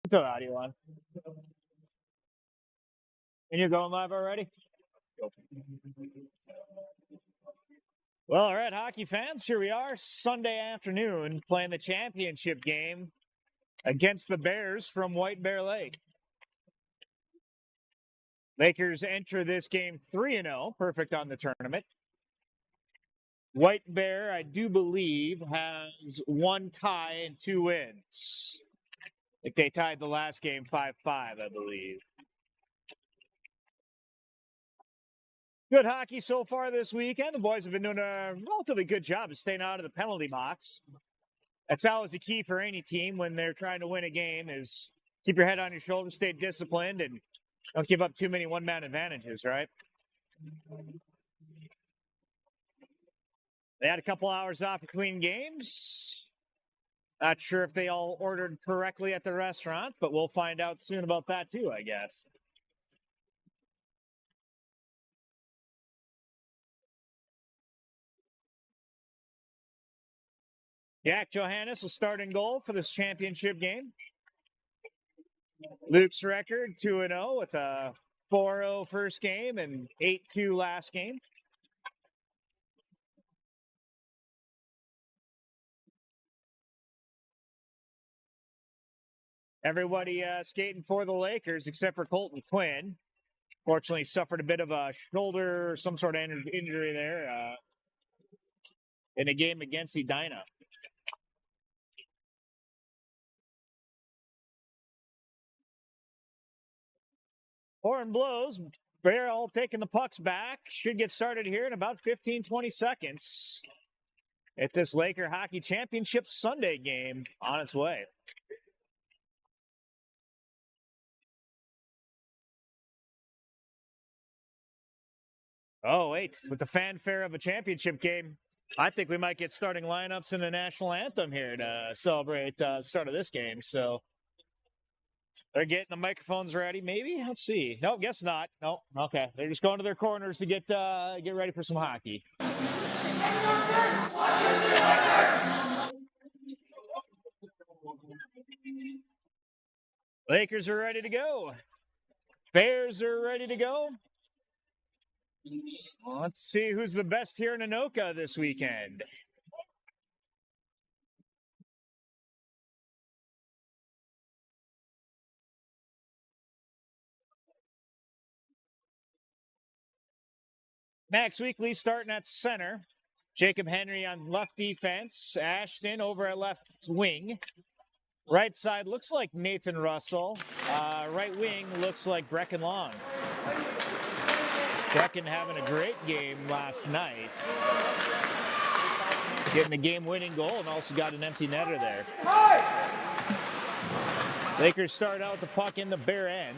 Put the audio on. And you're going live already? Well, all right, hockey fans, here we are, Sunday afternoon, playing the championship game against the Bears from White Bear Lake. Lakers enter this game 3-0, perfect on the tournament. White Bear, I do believe, has one tie and 2 wins. Like they tied the last game 5-5, I believe. Good hockey so far this weekend. The boys have been doing a relatively good job of staying out of the penalty box. That's always the key for any team when they're trying to win a game is keep your head on your shoulders, stay disciplined, and don't give up too many one-man advantages, right? They had a couple hours off between games. Not sure if they all ordered correctly at the restaurant, but we'll find out soon about that too, I guess. Jack Johannes will start in goal for this championship game. Luke's record, 2-0 with a 4-0 first game and 8-2 last game. Everybody skating for the Lakers except for Colton Quinn. Fortunately, suffered a bit of a shoulder or some sort of injury there in a game against Edina. Horn blows. Barrel taking the pucks back. Should get started here in about 15-20 seconds at this Laker Hockey Championship Sunday game on its way. Oh, wait. With the fanfare of a championship game, I think we might get starting lineups in the national anthem here to celebrate the start of this game. So they're getting the microphones ready, maybe? Let's see. No, guess not. No, okay. They're just going to their corners to get ready for some hockey. Lakers are ready to go. Bears are ready to go. Let's see who's the best here in Anoka this weekend. Max Weekly starting at center. Jacob Henry on left defense. Ashton over at left wing. Right side looks like Nathan Russell. Right wing looks like Brecken Long. Brecken having a great game last night. Getting the game-winning goal and also got an empty netter there. Lakers start out with the puck in the Bear end.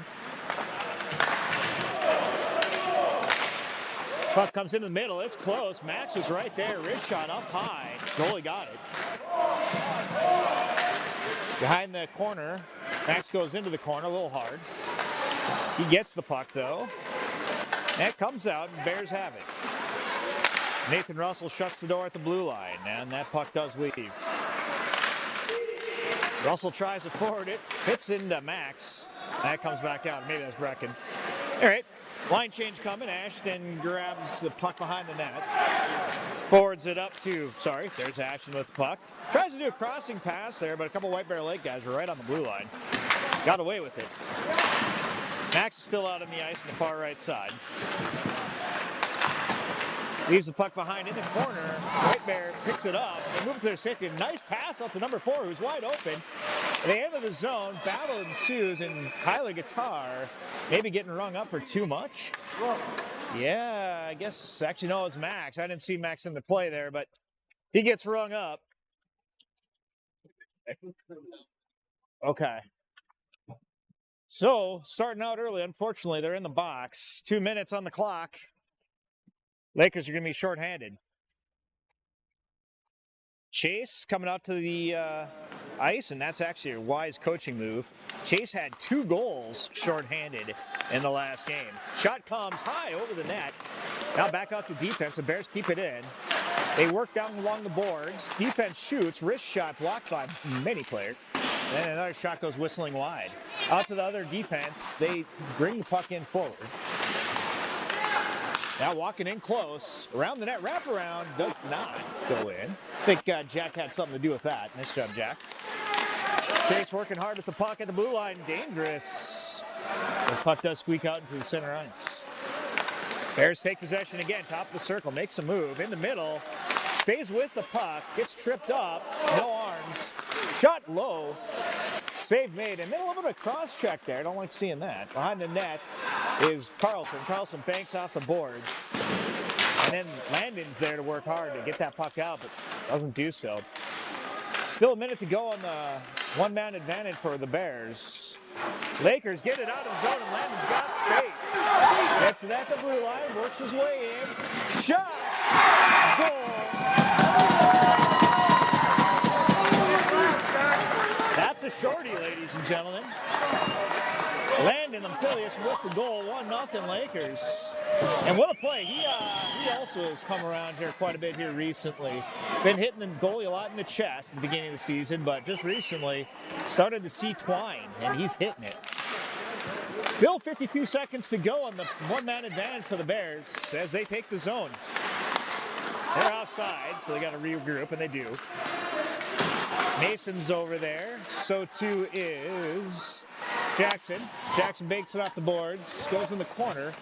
Puck comes in the middle. It's close. Max is right there. Wrist shot up high. Goalie got it. Behind the corner. Max goes into the corner a little hard. He gets the puck, though. That comes out, and Bears have it. Nathan Russell shuts the door at the blue line, and that puck does leave. Russell tries to forward it. Hits into Max. That comes back out. Maybe that's Brecken. All right. Line change coming. Ashton grabs the puck behind the net. Forwards it up to, there's Ashton with the puck. Tries to do a crossing pass there, but a couple White Bear Lake guys were right on the blue line. Got away with it. Max is still out on the ice on the far right side. Leaves the puck behind in the corner. White Bear picks it up. They move to their safety. Nice pass out to number 4, who's wide open. At the end of the zone, battle ensues, and Tyler Guitar maybe getting rung up for too much. Yeah, I guess, actually, no, it's Max. I didn't see Max in the play there, but he gets rung up. Okay. So, starting out early, unfortunately, they're in the box. 2 minutes on the clock. Lakers are going to be shorthanded. Chase coming out to the ice, and that's actually a wise coaching move. Chase had 2 goals shorthanded in the last game. Shot comes high over the net. Now back out to defense. The Bears keep it in. They work down along the boards. Defense shoots. Wrist shot blocked by many players. And another shot goes whistling wide. Out to the other defense. They bring the puck in forward. Now walking in close. Around the net. Wraparound does not go in. I think Jack had something to do with that. Nice job, Jack. Chase working hard with the puck at the blue line. Dangerous. The puck does squeak out into the center ice. Bears take possession again. Top of the circle. Makes a move. In the middle. Stays with the puck. Gets tripped up. No arms. Shot low. Save made. And then a little bit of cross check there. I don't like seeing that. Behind the net is Carlson. Carlson banks off the boards. And then Landon's there to work hard to get that puck out, but doesn't do so. Still a minute to go on the one-man advantage for the Bears. Lakers get it out of the zone, and Landon's got space. Gets it at the blue line, works his way in. Shot! Goal! That's a shorty, ladies and gentlemen. Landon Ampilius with the goal, 1-0 Lakers. And what a play. He also has come around here quite a bit here recently. Been hitting the goalie a lot in the chest at the beginning of the season, but just recently started to see twine, and he's hitting it. Still 52 seconds to go on the one-man advantage for the Bears as they take the zone. They're offside, so they got to regroup, and they do. Mason's over there. So too is Jackson. Jackson bakes it off the boards, goes in the corner.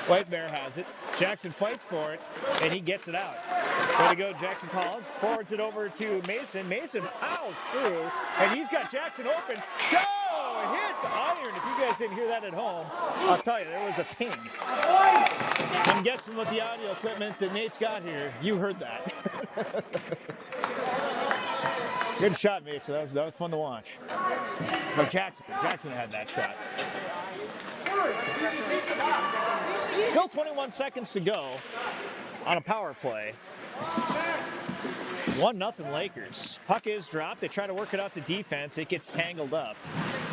White Bear has it. Jackson fights for it, and he gets it out. Way to go, Jackson Collins. Forwards it over to Mason. Mason plows through, and he's got Jackson open. Oh, hits iron. If you guys didn't hear that at home, I'll tell you, there was a ping. I'm guessing with the audio equipment that Nate's got here, you heard that. Good shot, Mason. That was fun to watch. No, Jackson had that shot. Still 21 seconds to go on a power play. 1-0 Lakers. Puck is dropped. They try to work it out to defense. It gets tangled up.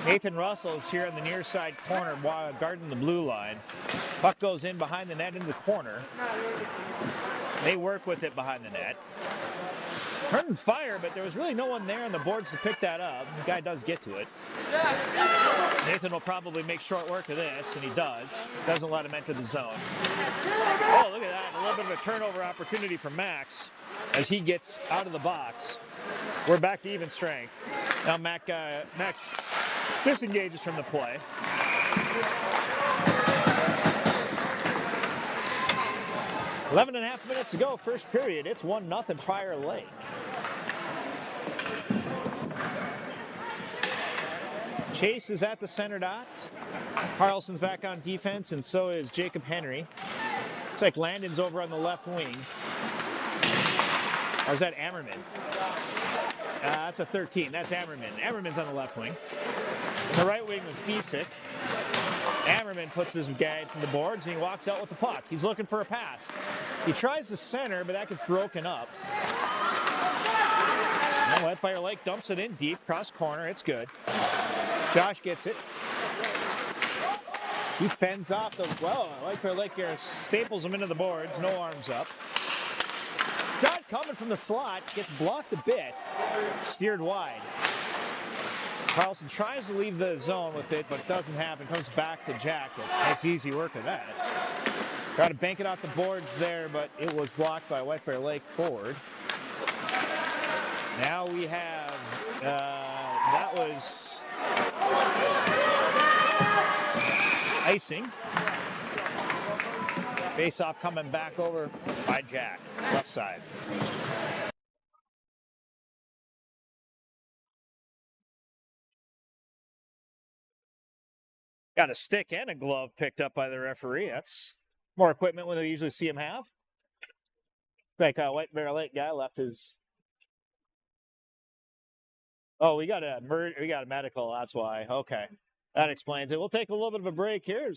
Nathan Russell is here on the near side corner while guarding the blue line. Puck goes in behind the net into the corner. They work with it behind the net. Turned fire, but there was really no one there on the boards to pick that up. The guy does get to it. Nathan will probably make short work of this, and he does. Doesn't let him enter the zone. Oh, look at that. A little bit of a turnover opportunity for Max as he gets out of the box. We're back to even strength. Now Max disengages from the play. Eleven and a half minutes to go, first period. It's 1-0 Prior Lake. Chase is at the center dot. Carlson's back on defense, and so is Jacob Henry. Looks like Landon's over on the left wing. Or is that Ammerman? That's a 13. That's Ammerman. Ammerman's on the left wing. The right wing was Bisick. Ammerman puts his guy to the boards, and he walks out with the puck. He's looking for a pass. He tries the center, but that gets broken up. White Bear Lake dumps it in deep, cross corner. It's good. Josh gets it. He fends off the, White Bear Lake here staples him into the boards, no arms up. Shot coming from the slot, gets blocked a bit, steered wide. Carlson tries to leave the zone with it, but it doesn't happen. Comes back to Jack. Makes easy work of that. Tried to bank it off the boards there, but it was blocked by White Bear Lake forward. Now we have, that was icing. Face-off coming back over by Jack, left side. Got a stick and a glove picked up by the referee. That's more equipment than we usually see him have. Like a White Bear Lake guy left his. Oh, we got a medical. That's why. Okay, that explains it. We'll take a little bit of a break here.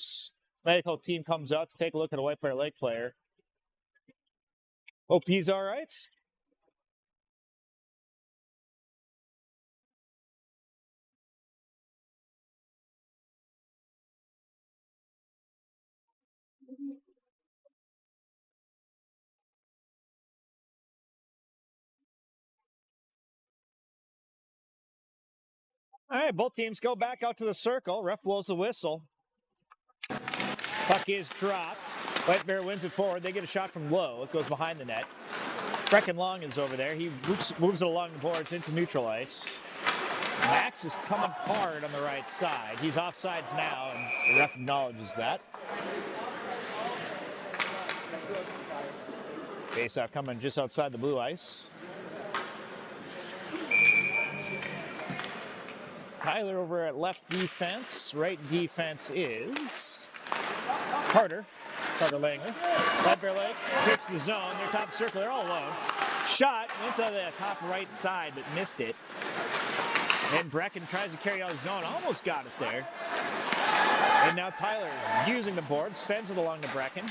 Medical team comes out to take a look at a White Bear Lake player. Hope he's all right. All right, both teams go back out to the circle. Ref blows the whistle. Puck is dropped. White Bear wins it forward. They get a shot from low. It goes behind the net. Brecken Long is over there. He moves it along the boards into neutral ice. Max is coming hard on the right side. He's offsides now, and the ref acknowledges that. Faceoff coming just outside the blue ice. Tyler over at left defense. Right defense is Carter Langley. White Bear Lake takes the zone. They're top circle. They're all alone. Shot went to the top right side, but missed it. And Brecken tries to carry out his zone. Almost got it there. And now Tyler using the board, sends it along to Brecken.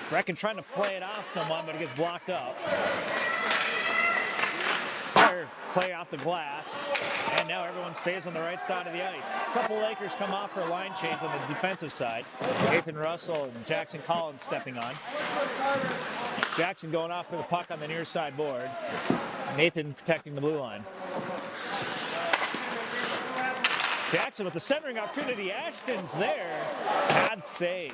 Brecken trying to play it off someone, but it gets blocked up. Tyler play off the glass. And now everyone stays on the right side of the ice. A couple Lakers come off for a line change on the defensive side. Nathan Russell and Jackson Collins stepping on. Jackson going off for the puck on the near side board. Nathan protecting the blue line. Jackson with the centering opportunity. Ashton's there. Bad save.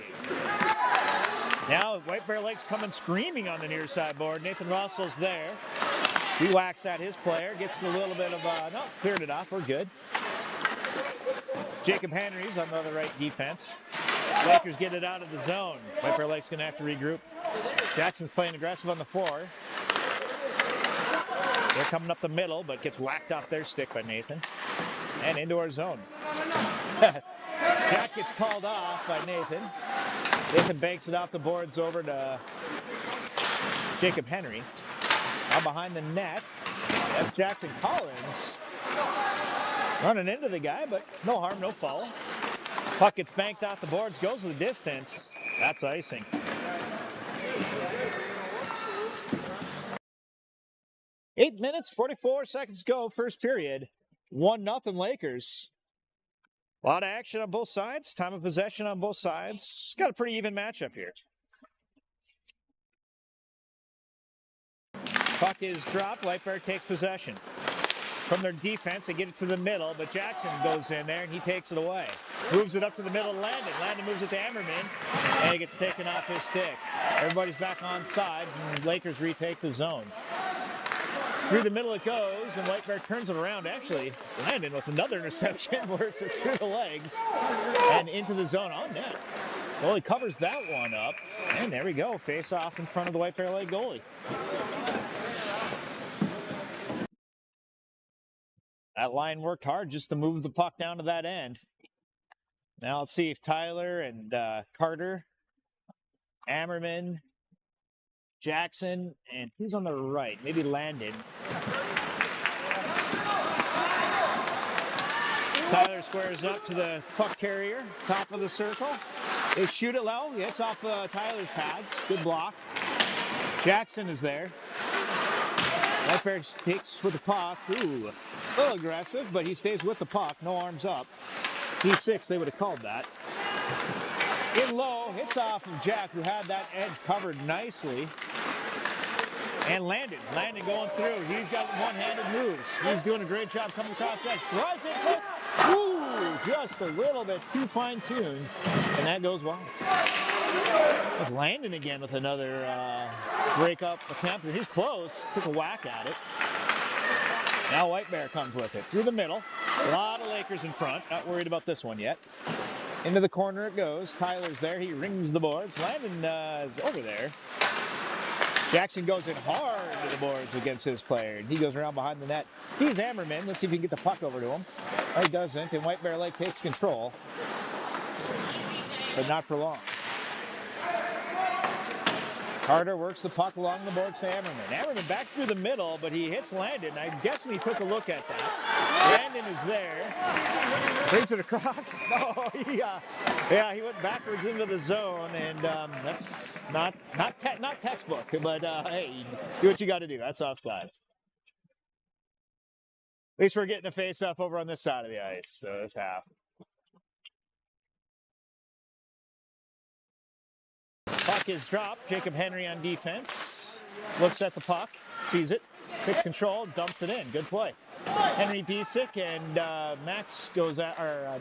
Now White Bear Lake's coming screaming on the near side board. Nathan Russell's there. He whacks at his player. Gets a little bit of, no, cleared it off. We're good. Jacob Henry's on the other right defense. Lakers get it out of the zone. White Bear Lake's going to have to regroup. Jackson's playing aggressive on the floor. They're coming up the middle, but gets whacked off their stick by Nathan. And into our zone. Jack gets called off by Nathan. Nathan banks it off the boards over to Jacob Henry. Now behind the net, that's Jackson Collins. Running into the guy, but no harm, no foul. Puck gets banked off the boards, goes the distance. That's icing. Eight minutes, 44 seconds go, first period. 1-0 Lakers. A lot of action on both sides. Time of possession on both sides. Got a pretty even matchup here. Puck is dropped. White Bear takes possession. From their defense, they get it to the middle, but Jackson goes in there and he takes it away. Moves it up to the middle to Landon. Landon moves it to Ammerman, and it gets taken off his stick. Everybody's back on sides, and Lakers retake the zone. Through the middle it goes, and White Bear turns it around. Actually, Landon with another interception works it through the legs and into the zone on net. Goalie covers that one up, and there we go. Face off in front of the White Bear Lake goalie. That line worked hard just to move the puck down to that end. Now let's see if Tyler and Carter, Ammerman, Jackson, and who's on the right? Maybe Landon. Tyler squares up to the puck carrier, top of the circle. They shoot it low. It's off Tyler's pads. Good block. Jackson is there. White Bear takes with the puck. Ooh, a little aggressive, but he stays with the puck. No arms up. D6, they would have called that. In low, hits off of Jack, who had that edge covered nicely. And Landon going through. He's got one-handed moves. He's doing a great job coming across that. Drives into it. Ooh, just a little bit too fine-tuned. And that goes wide. That's Landon again with another break-up attempt. And he's close. Took a whack at it. Now White Bear comes with it. Through the middle. A lot of Lakers in front. Not worried about this one yet. Into the corner it goes. Tyler's there. He rings the boards. Landon is over there. Jackson goes in hard to the boards against his player, and he goes around behind the net. Sees Ammerman. Let's see if he can get the puck over to him. Oh, he doesn't, and White Bear Lake takes control, but not for long. Carter works the puck along the boards to Ammerman. Ammerman back through the middle, but he hits Landon. I'm guessing he took a look at that. Landon is there. Brings it across. No, he went backwards into the zone, and that's not textbook, but hey, do what you got to do. That's offsides. At least we're getting a face-off over on this side of the ice, so this half. Puck is dropped. Jacob Henry on defense. Looks at the puck. Sees it. Picks control, dumps it in. Good play. Henry Bisick and Max goes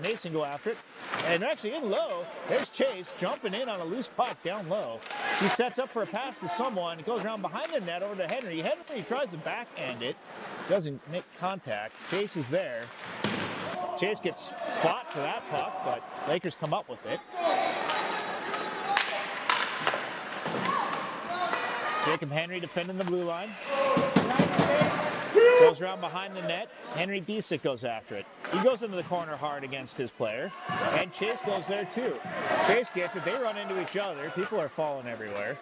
Mason go after it. And actually in low, there's Chase jumping in on a loose puck down low. He sets up for a pass to someone. It goes around behind the net over to Henry. Henry tries to backhand it. Doesn't make contact. Chase is there. Chase gets fought for that puck, but Lakers come up with it. Jacob Henry defending the blue line. Goes around behind the net. Henry Bisick goes after it. He goes into the corner hard against his player. And Chase goes there too. Chase gets it. They run into each other. People are falling everywhere.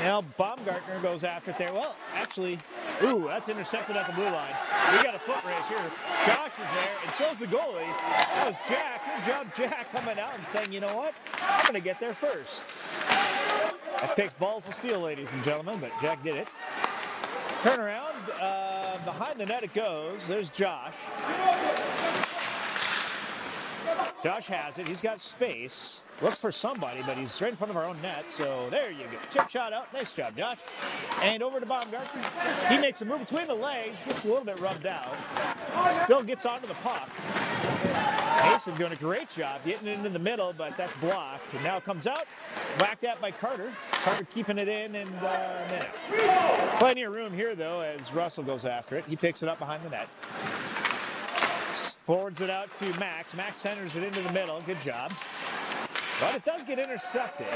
Now Baumgartner goes after it there. Well, actually, ooh, that's intercepted at the blue line. We got a foot race here. Josh is there, and so's the goalie. That was Jack. Good job, Jack, coming out and saying, you know what? I'm going to get there first. That takes balls to steel, ladies and gentlemen, but Jack did it. Turn around. Behind the net it goes. There's Josh. Josh has it. He's got space. Looks for somebody, but he's right in front of our own net. So there you go. Chip shot out. Nice job, Josh. And over to Baumgartner. He makes a move between the legs. Gets a little bit rubbed out. Still gets onto the puck. Mason doing a great job getting it into the middle, but that's blocked. And now it comes out. Whacked at by Carter. Carter keeping it in and net. Plenty of room here, though, as Russell goes after it. He picks it up behind the net. Forwards it out to Max. Max centers it into the middle. Good job. But it does get intercepted.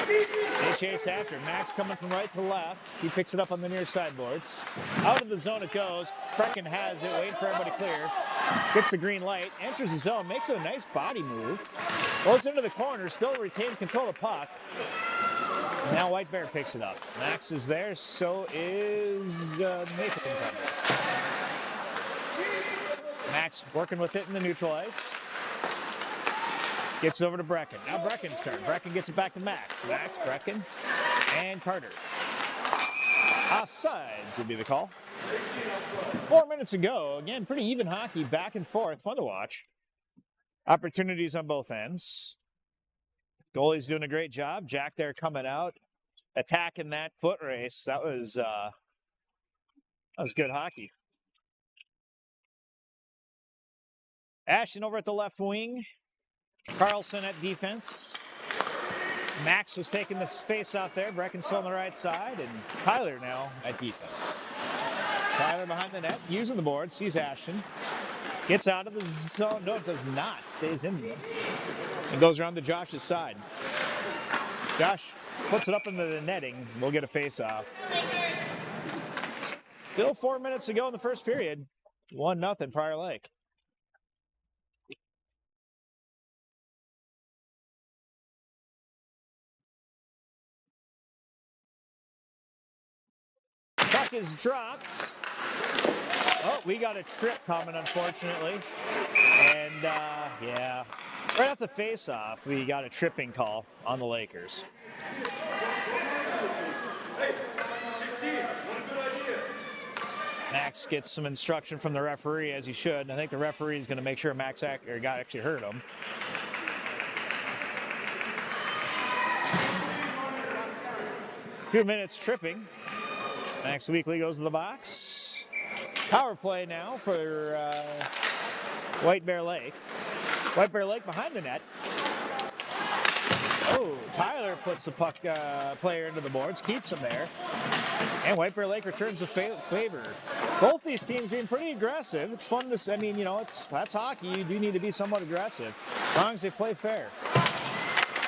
They chase after. Max coming from right to left. He picks it up on the near sideboards. Out of the zone it goes. Brecken has it, waiting for everybody to clear. Gets the green light, enters the zone, makes a nice body move. Goes into the corner, still retains control of the puck. Now White Bear picks it up. Max is there, so is Nathan. Max working with it in the neutral ice. Gets it over to Brecken. Now Brecken's turn. Brecken gets it back to Max. Max, Brecken, and Carter. Offsides would be the call. 4 minutes ago. Again, pretty even hockey, back and forth. Fun to watch. Opportunities on both ends. Goalie's doing a great job. Jack there coming out, attacking that foot race. That was good hockey. Ashton over at the left wing. Carlson at defense. Max was taking this face off there. Brecken still on the right side. And Tyler now at defense. Tyler behind the net, using the board, sees Ashton. Gets out of the zone. No, it does not. Stays in there. And goes around to Josh's side. Josh puts it up into the netting. We'll get a face-off. Still 4 minutes to go in the first period. 1-0 Prior Lake. Puck is dropped. Oh, we got a trip coming, unfortunately. And, yeah, right off the face-off, we got a tripping call on the Lakers. Max gets some instruction from the referee, as he should. And I think the referee is going to make sure Max actually hurt him. Two minutes tripping. Max Weekly goes to the box. Power play now for White Bear Lake. White Bear Lake behind the net. Oh, Tyler puts the puck player into the boards, keeps him there. And White Bear Lake returns the favor. Both these teams being pretty aggressive. It's fun to, I mean, you know, that's hockey. You do need to be somewhat aggressive, as long as they play fair.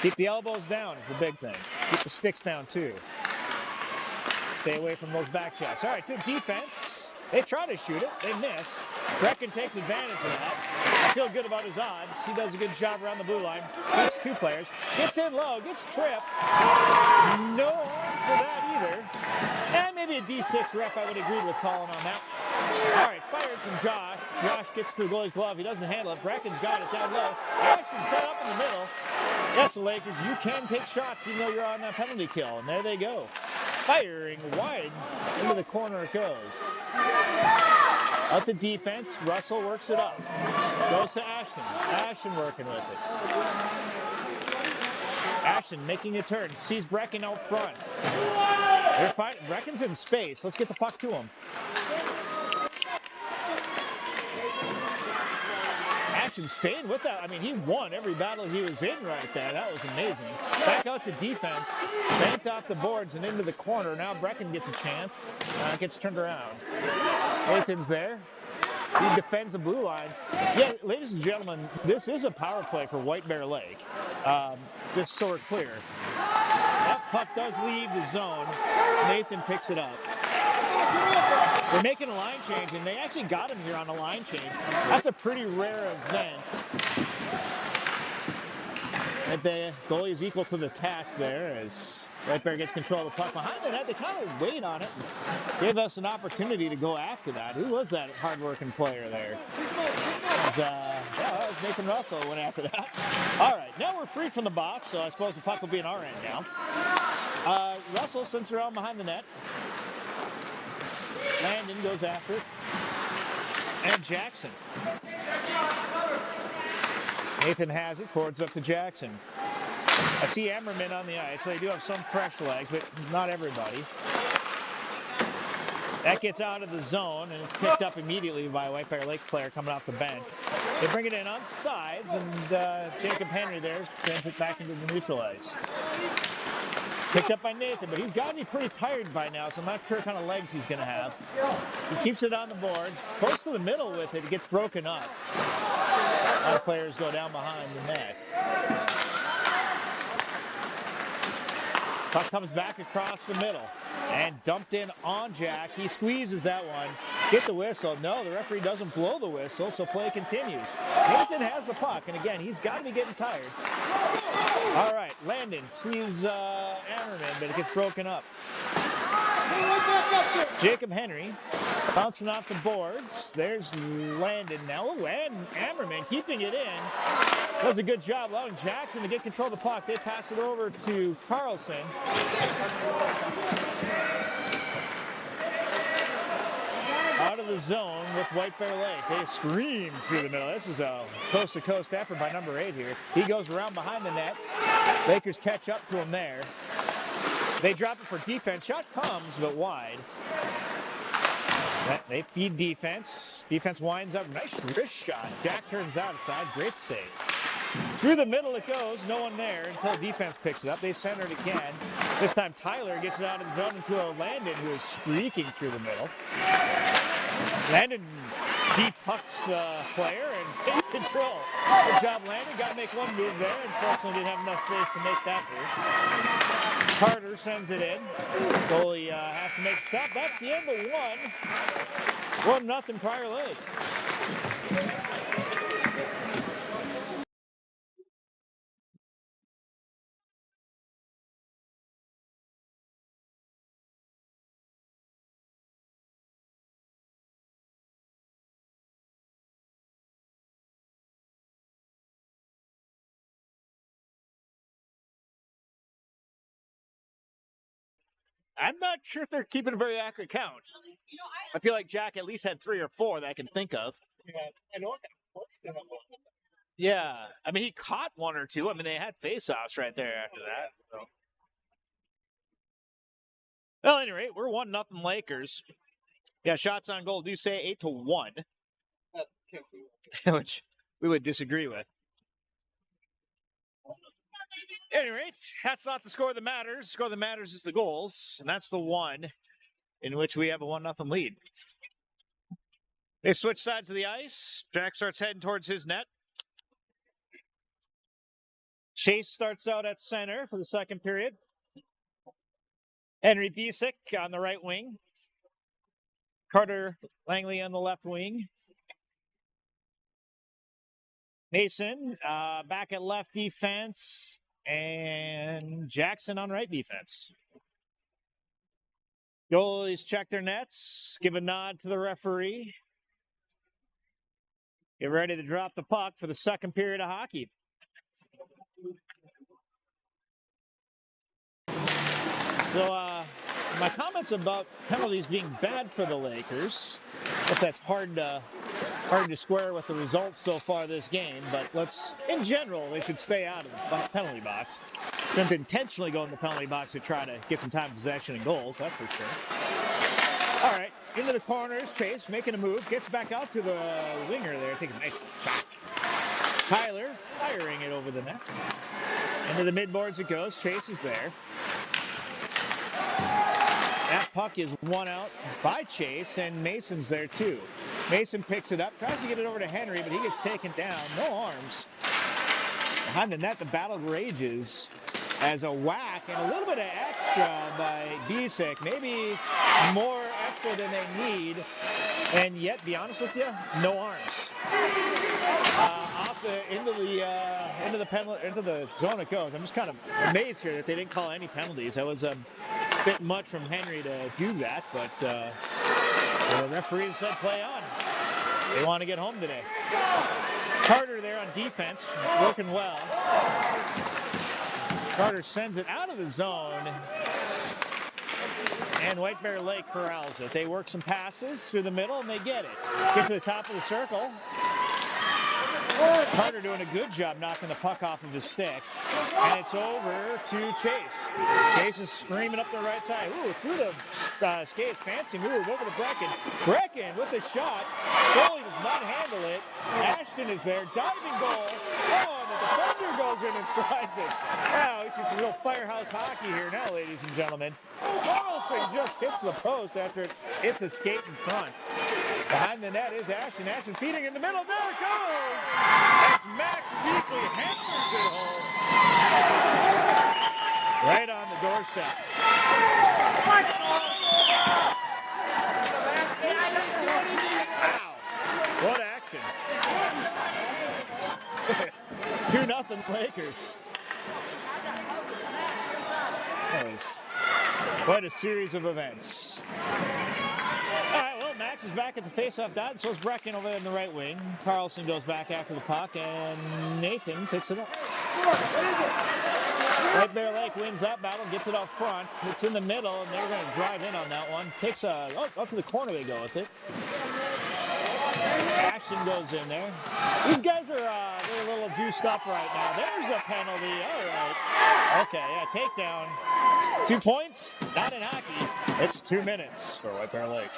Keep the elbows down is the big thing. Keep the sticks down too. Stay away from those back checks. All right, to defense. They try to shoot it. They miss. Brecken takes advantage of that. I feel good about his odds. He does a good job around the blue line. Beats two players. Gets in low. Gets tripped. No arm for that either. And maybe a D6 ref I would agree with calling on that. All right, fired from Josh. Josh gets to the goalie's glove. He doesn't handle it. Brecken's got it down low. Ashton set up in the middle. Yes, the Lakers, you can take shots even though you're on that penalty kill. And there they go. Firing wide into the corner it goes. Out to defense. Russell works it up. Goes to Ashton. Ashton working with it. Ashton making a turn. Sees Brecken out front. They're fighting. Brecken's in space. Let's get the puck to him. Ashton staying with that. I mean, he won every battle he was in right there. That was amazing. Back out to defense. Banked off the boards and into the corner. Now Brecken gets a chance. Gets turned around. Nathan's there. He defends the blue line. Yeah, ladies and gentlemen, this is a power play for White Bear Lake. Just so we're clear. That puck does leave the zone. Nathan picks it up. They're making a line change, and they actually got him here on a line change. That's a pretty rare event. And the goalie is equal to the task there as White Bear gets control of the puck behind the net. They kind of wait on it. Gave us an opportunity to go after that. Who was that hard-working player there? That was Nathan Russell went after that. All right, now we're free from the box, so I suppose the puck will be in our end now. Russell sends around behind the net. Landon goes after it. And Jackson. Nathan has it, forwards up to Jackson. I see Emmerman on the ice, so they do have some fresh legs, but not everybody. That gets out of the zone, and it's picked up immediately by a White Bear Lake player coming off the bench. They bring it in on sides, and Jacob Henry there sends it back into the neutral ice. Picked up by Nathan, but he's got to be pretty tired by now, so I'm not sure what kind of legs he's going to have. He keeps it on the boards, goes to the middle with it, it gets broken up. A lot of players go down behind the net. Puck comes back across the middle and dumped in on Jack. He squeezes that one. Get the whistle. No, the referee doesn't blow the whistle, so play continues. Nathan has the puck, and again, he's got to be getting tired. All right, Landon sees Ammerman, but it gets broken up. Jacob Henry bouncing off the boards. There's Landon now. Oh, and Ammerman keeping it in. Does a good job allowing Jackson to get control of the puck. They pass it over to Carlson. Out of the zone with White Bear Lake. They scream through the middle. This is a coast-to-coast effort by number 8 here. He goes around behind the net. Lakers catch up to him there. They drop it for defense. Shot comes, but wide. They feed defense. Defense winds up. Nice wrist shot. Jack turns outside. Great save. Through the middle it goes. No one there until defense picks it up. They center it again. This time Tyler gets it out of the zone into a Landon who is streaking through the middle. Landon de-pucks the player and takes control. Good job, Landon. Got to make one move there. Unfortunately, didn't have enough space to make that move. Carter sends it in. Goalie has to make a stop. That's the end of 1-0 Prior Lake. I'm not sure if they're keeping a very accurate count. I feel like Jack at least had 3 or 4 that I can think of. Yeah, I mean, he caught 1 or 2. I mean, they had face-offs right there after that. So. Well, at any rate, we're 1-0 Lakers. Yeah, shots on goal do say 8-1, which we would disagree with. At any rate, that's not the score that matters. The score that matters is the goals, and that's the one in which we have a 1-0 lead. They switch sides of the ice. Jack starts heading towards his net. Chase starts out at center for the second period. Henry Bisick on the right wing. Carter Langley on the left wing. Mason back at left defense. And Jackson on right defense. Goalies check their nets. Give a nod to the referee. Get ready to drop the puck for the second period of hockey. So, my comments about penalties being bad for the Lakers, I guess that's hard to square with the results so far this game, but in general, they should stay out of the penalty box. Shouldn't intentionally go in the penalty box to try to get some time of possession and goals, that's for sure. All right, into the corners, Chase making a move, gets back out to the winger there, taking a nice shot. Tyler firing it over the net. Into the midboards it goes, Chase is there. That puck is won out by Chase, and Mason's there too. Mason picks it up, tries to get it over to Henry, but he gets taken down. No arms. Behind the net, the battle rages as a whack and a little bit of extra by Bisek. Maybe more extra than they need. And yet, be honest with you, no arms. Into the zone it goes. I'm just kind of amazed here that they didn't call any penalties. That was a bit much from Henry to do that, but the referees said play on. They want to get home today. Carter there on defense, working well. Carter sends it out of the zone, and White Bear Lake corrals it. They work some passes through the middle, and they get it. Get to the top of the circle. Carter doing a good job knocking the puck off of his stick. And it's over to Chase. Chase is streaming up the right side. Ooh, through the skates. Fancy move over to Brecken. Brecken with the shot. Goalie does not handle it. Ashton is there. Diving goal. Oh, and the defender goes in and slides it. Wow, we see some real firehouse hockey here now, ladies and gentlemen. Carlson just hits the post after it's a skate in front. Behind the net is Ashton. Ashton feeding in the middle. There it goes! As Max Weekly hammers it home. Right on the doorstep. Wow. What action. 2-0 Lakers. That was quite a series of events. All right, well, Max is back at the faceoff dot, and so is Brecken over there in the right wing. Carlson goes back after the puck, and Nathan picks it up. White Bear Lake wins that battle, gets it up front. It's in the middle, and they're going to drive in on that one. Takes up to the corner they go with it. Ashton goes in there. These guys are they're a little juiced up right now. There's a penalty. All right. Okay, yeah, takedown. 2 points? Not in hockey. It's 2 minutes for White Bear Lake.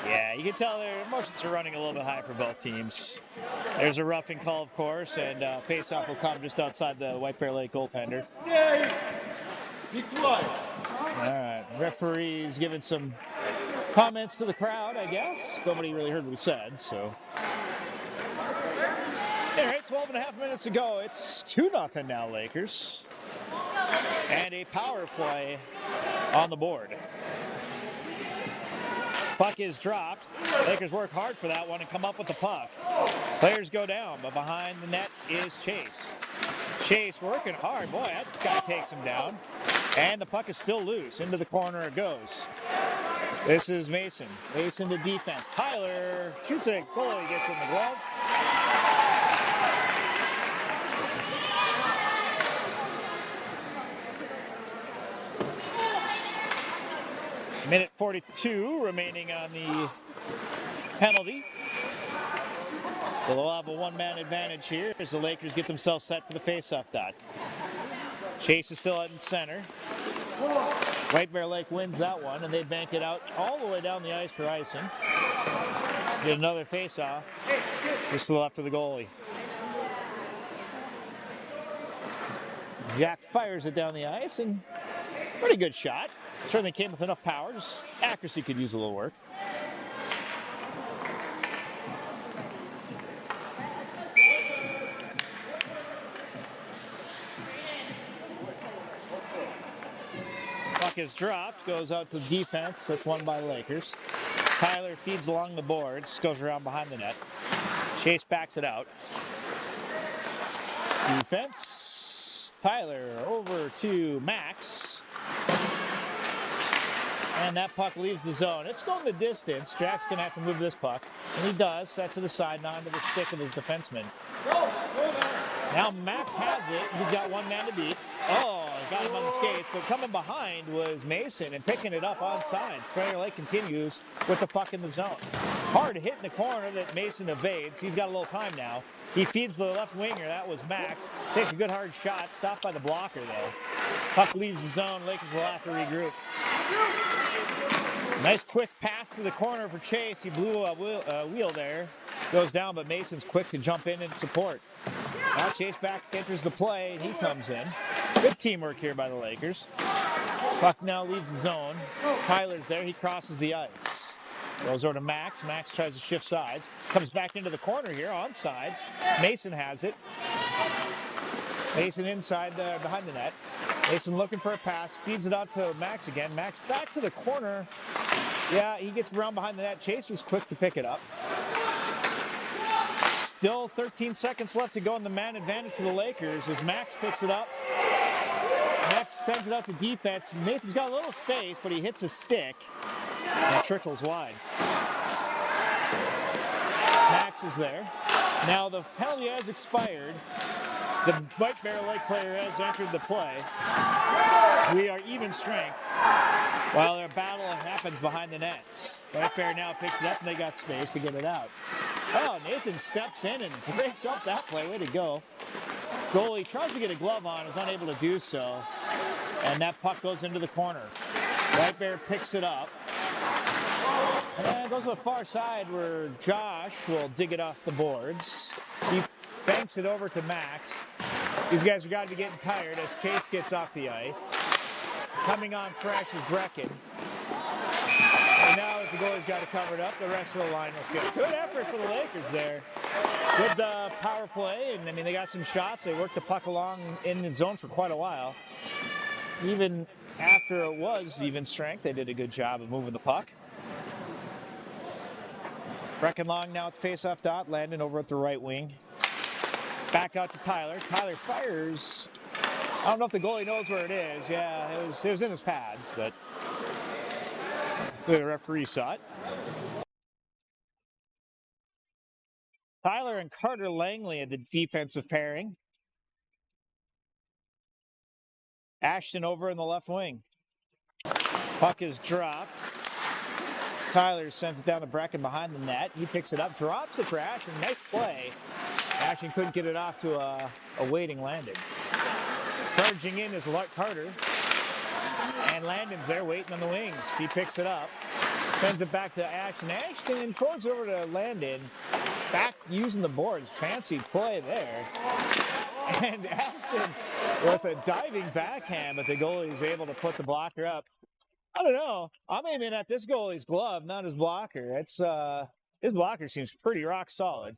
Yeah, you can tell their emotions are running a little bit high for both teams. There's a roughing call, of course, and face-off will come just outside the White Bear Lake goaltender. Yay! Be quiet. All right, referee's giving some comments to the crowd, I guess. Nobody really heard what he said, so. All right, 12.5 minutes to go. It's 2-0 now, Lakers. And a power play on the board. Puck is dropped. Lakers work hard for that one and come up with the puck. Players go down, but behind the net is Chase. Chase working hard. Boy, that guy takes him down. And the puck is still loose. Into the corner it goes. This is Mason. Mason to defense. Tyler shoots it. Goalie gets in the glove. Minute 42 remaining on the penalty. So they'll have a one-man advantage here as the Lakers get themselves set for the face-off dot. Chase is still in center. White Bear Lake wins that one, and they bank it out all the way down the ice for icing. Get another face-off just to the left of the goalie. Jack fires it down the ice, and pretty good shot. Certainly came with enough power. Just accuracy could use a little work. Puck is dropped, goes out to the defense. That's won by Lakers. Tyler feeds along the boards, goes around behind the net. Chase backs it out. Defense. Tyler over to Max. And that puck leaves the zone. It's going the distance. Jack's going to have to move this puck. And he does. Sets it aside and onto the stick of his defenseman. Now Max has it. He's got one man to beat. Oh, got him on the skates, but coming behind was Mason and picking it up onside. Crater Lake continues with the puck in the zone. Hard hit in the corner that Mason evades. He's got a little time now. He feeds the left winger. That was Max. Takes a good hard shot. Stopped by the blocker, though. Puck leaves the zone. Lakers will have to regroup. Nice quick pass to the corner for Chase. He blew a wheel there. Goes down, but Mason's quick to jump in and support. Now Chase back enters the play, and he comes in. Good teamwork here by the Lakers. Puck now leaves the zone. Tyler's there. He crosses the ice. Goes over to Max. Max tries to shift sides. Comes back into the corner here on sides. Mason has it. Mason inside behind the net. Mason looking for a pass. Feeds it out to Max again. Max back to the corner. Yeah, he gets around behind the net. Chase is quick to pick it up. Still 13 seconds left to go in the man advantage for the Lakers as Max picks it up. Max sends it out to defense. Nathan's got a little space, but he hits a stick and trickles wide. Max is there. Now the penalty has expired. The White Bear Lake player has entered the play. We are even strength while their battle happens behind the net. White Bear now picks it up and they got space to get it out. Oh, Nathan steps in and breaks up that play. Way to go. Goalie tries to get a glove on, is unable to do so. And that puck goes into the corner. White Bear picks it up. And goes to the far side where Josh will dig it off the boards. He banks it over to Max. These guys have got to be getting tired as Chase gets off the ice. Coming on fresh is Brecken. And now that the goalie's got it covered up, the rest of the line will shift. Good effort for the Lakers there. Good power play, and I mean, they got some shots. They worked the puck along in the zone for quite a while. Even after it was even strength, they did a good job of moving the puck. Brecken long now at the face-off dot. Landon over at the right wing. Back out to Tyler. Tyler fires. I don't know if the goalie knows where it is. Yeah, it was in his pads, but the referee saw it. Tyler and Carter Langley at the defensive pairing. Ashton over in the left wing. Puck is dropped. Tyler sends it down to Brecken behind the net. He picks it up, drops it for Ashton. Nice play. Ashton couldn't get it off to a waiting Landon. Charging in is Carter. And Landon's there waiting on the wings. He picks it up. Sends it back to Ashton. Ashton forwards over to Landon. Back using the boards. Fancy play there. And Ashton with a diving backhand, but the goalie is able to put the blocker up. I don't know. I'm aiming at this goalie's glove, not his blocker. It's his blocker seems pretty rock solid.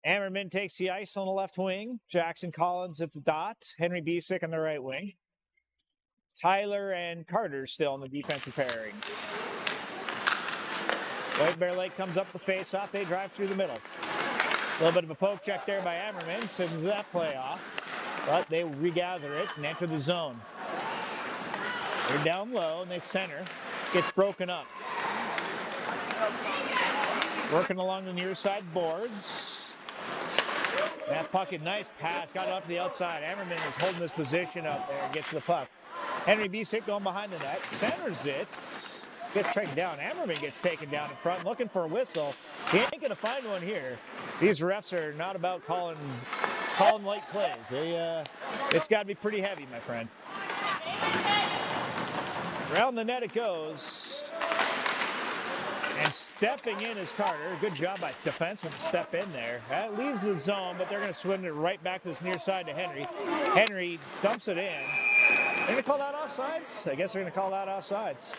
Ammerman takes the ice on the left wing. Jackson Collins at the dot. Henry Bisick on the right wing. Tyler and Carter still in the defensive pairing. White Bear Lake comes up the face-off. They drive through the middle. A little bit of a poke check there by Ammerman. Sends that play off. But they regather it and enter the zone. They're down low and they center. Gets broken up. Working along the near side boards. That puck, a nice pass, got it off to the outside. Ammerman is holding this position up there and gets to the puck. Henry Bisick going behind the net, centers it, gets taken down. Ammerman gets taken down in front, looking for a whistle. He ain't gonna find one here. These refs are not about calling light plays. It's got to be pretty heavy, my friend. Around the net it goes. And stepping in is Carter. Good job by defenseman to step in there. That leaves the zone, but they're going to swing it right back to this near side to Henry. Henry dumps it in. They're going to call that offsides? I guess they're going to call that offsides.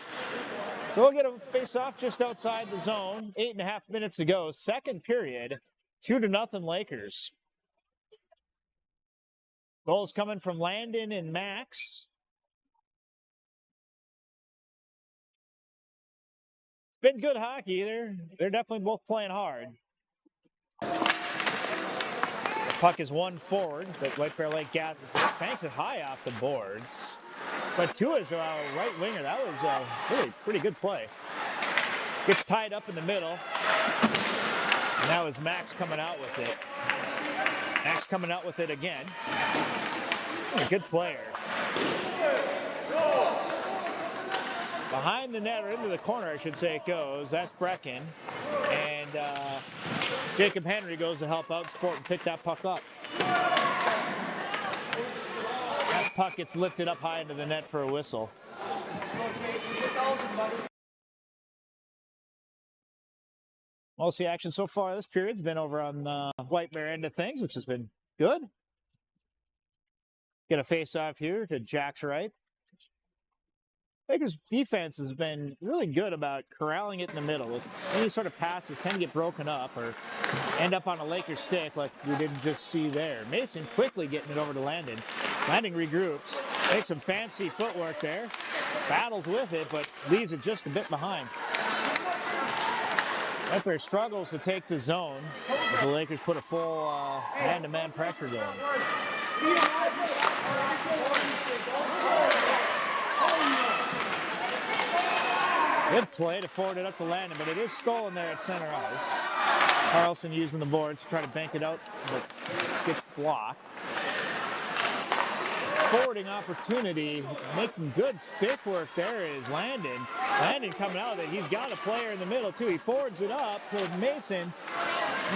So we'll get a face-off just outside the zone. 8.5 minutes to go. Second period. 2-0 Lakers. Goals coming from Landon and Max. Been good hockey. They're definitely both playing hard. The puck is one forward, but White Bear Lake gathers it. Banks it high off the boards. But Tua's our right winger. That was a really pretty good play. Gets tied up in the middle. And that was Max coming out with it. Max coming out with it again. A good player. Behind the net, or into the corner, I should say it goes. That's Brecken. And Jacob Henry goes to help out Sport and pick that puck up. That puck gets lifted up high into the net for a whistle. Most of the action so far this period's been over on the White Bear end of things, which has been good. Get a face-off here to Jack's right. Lakers' defense has been really good about corralling it in the middle. Any sort of passes tend to get broken up or end up on a Lakers stick like we didn't just see there. Mason quickly getting it over to Landon. Landon regroups, makes some fancy footwork there, battles with it, but leaves it just a bit behind. White struggles to take the zone as the Lakers put a full man-to-man pressure going. Good play to forward it up to Landon, but it is stolen there at center ice. Carlson using the boards to try to bank it out, but gets blocked. Forwarding opportunity, making good stick work there is Landon. Landon coming out of it. He's got a player in the middle too. He forwards it up to Mason.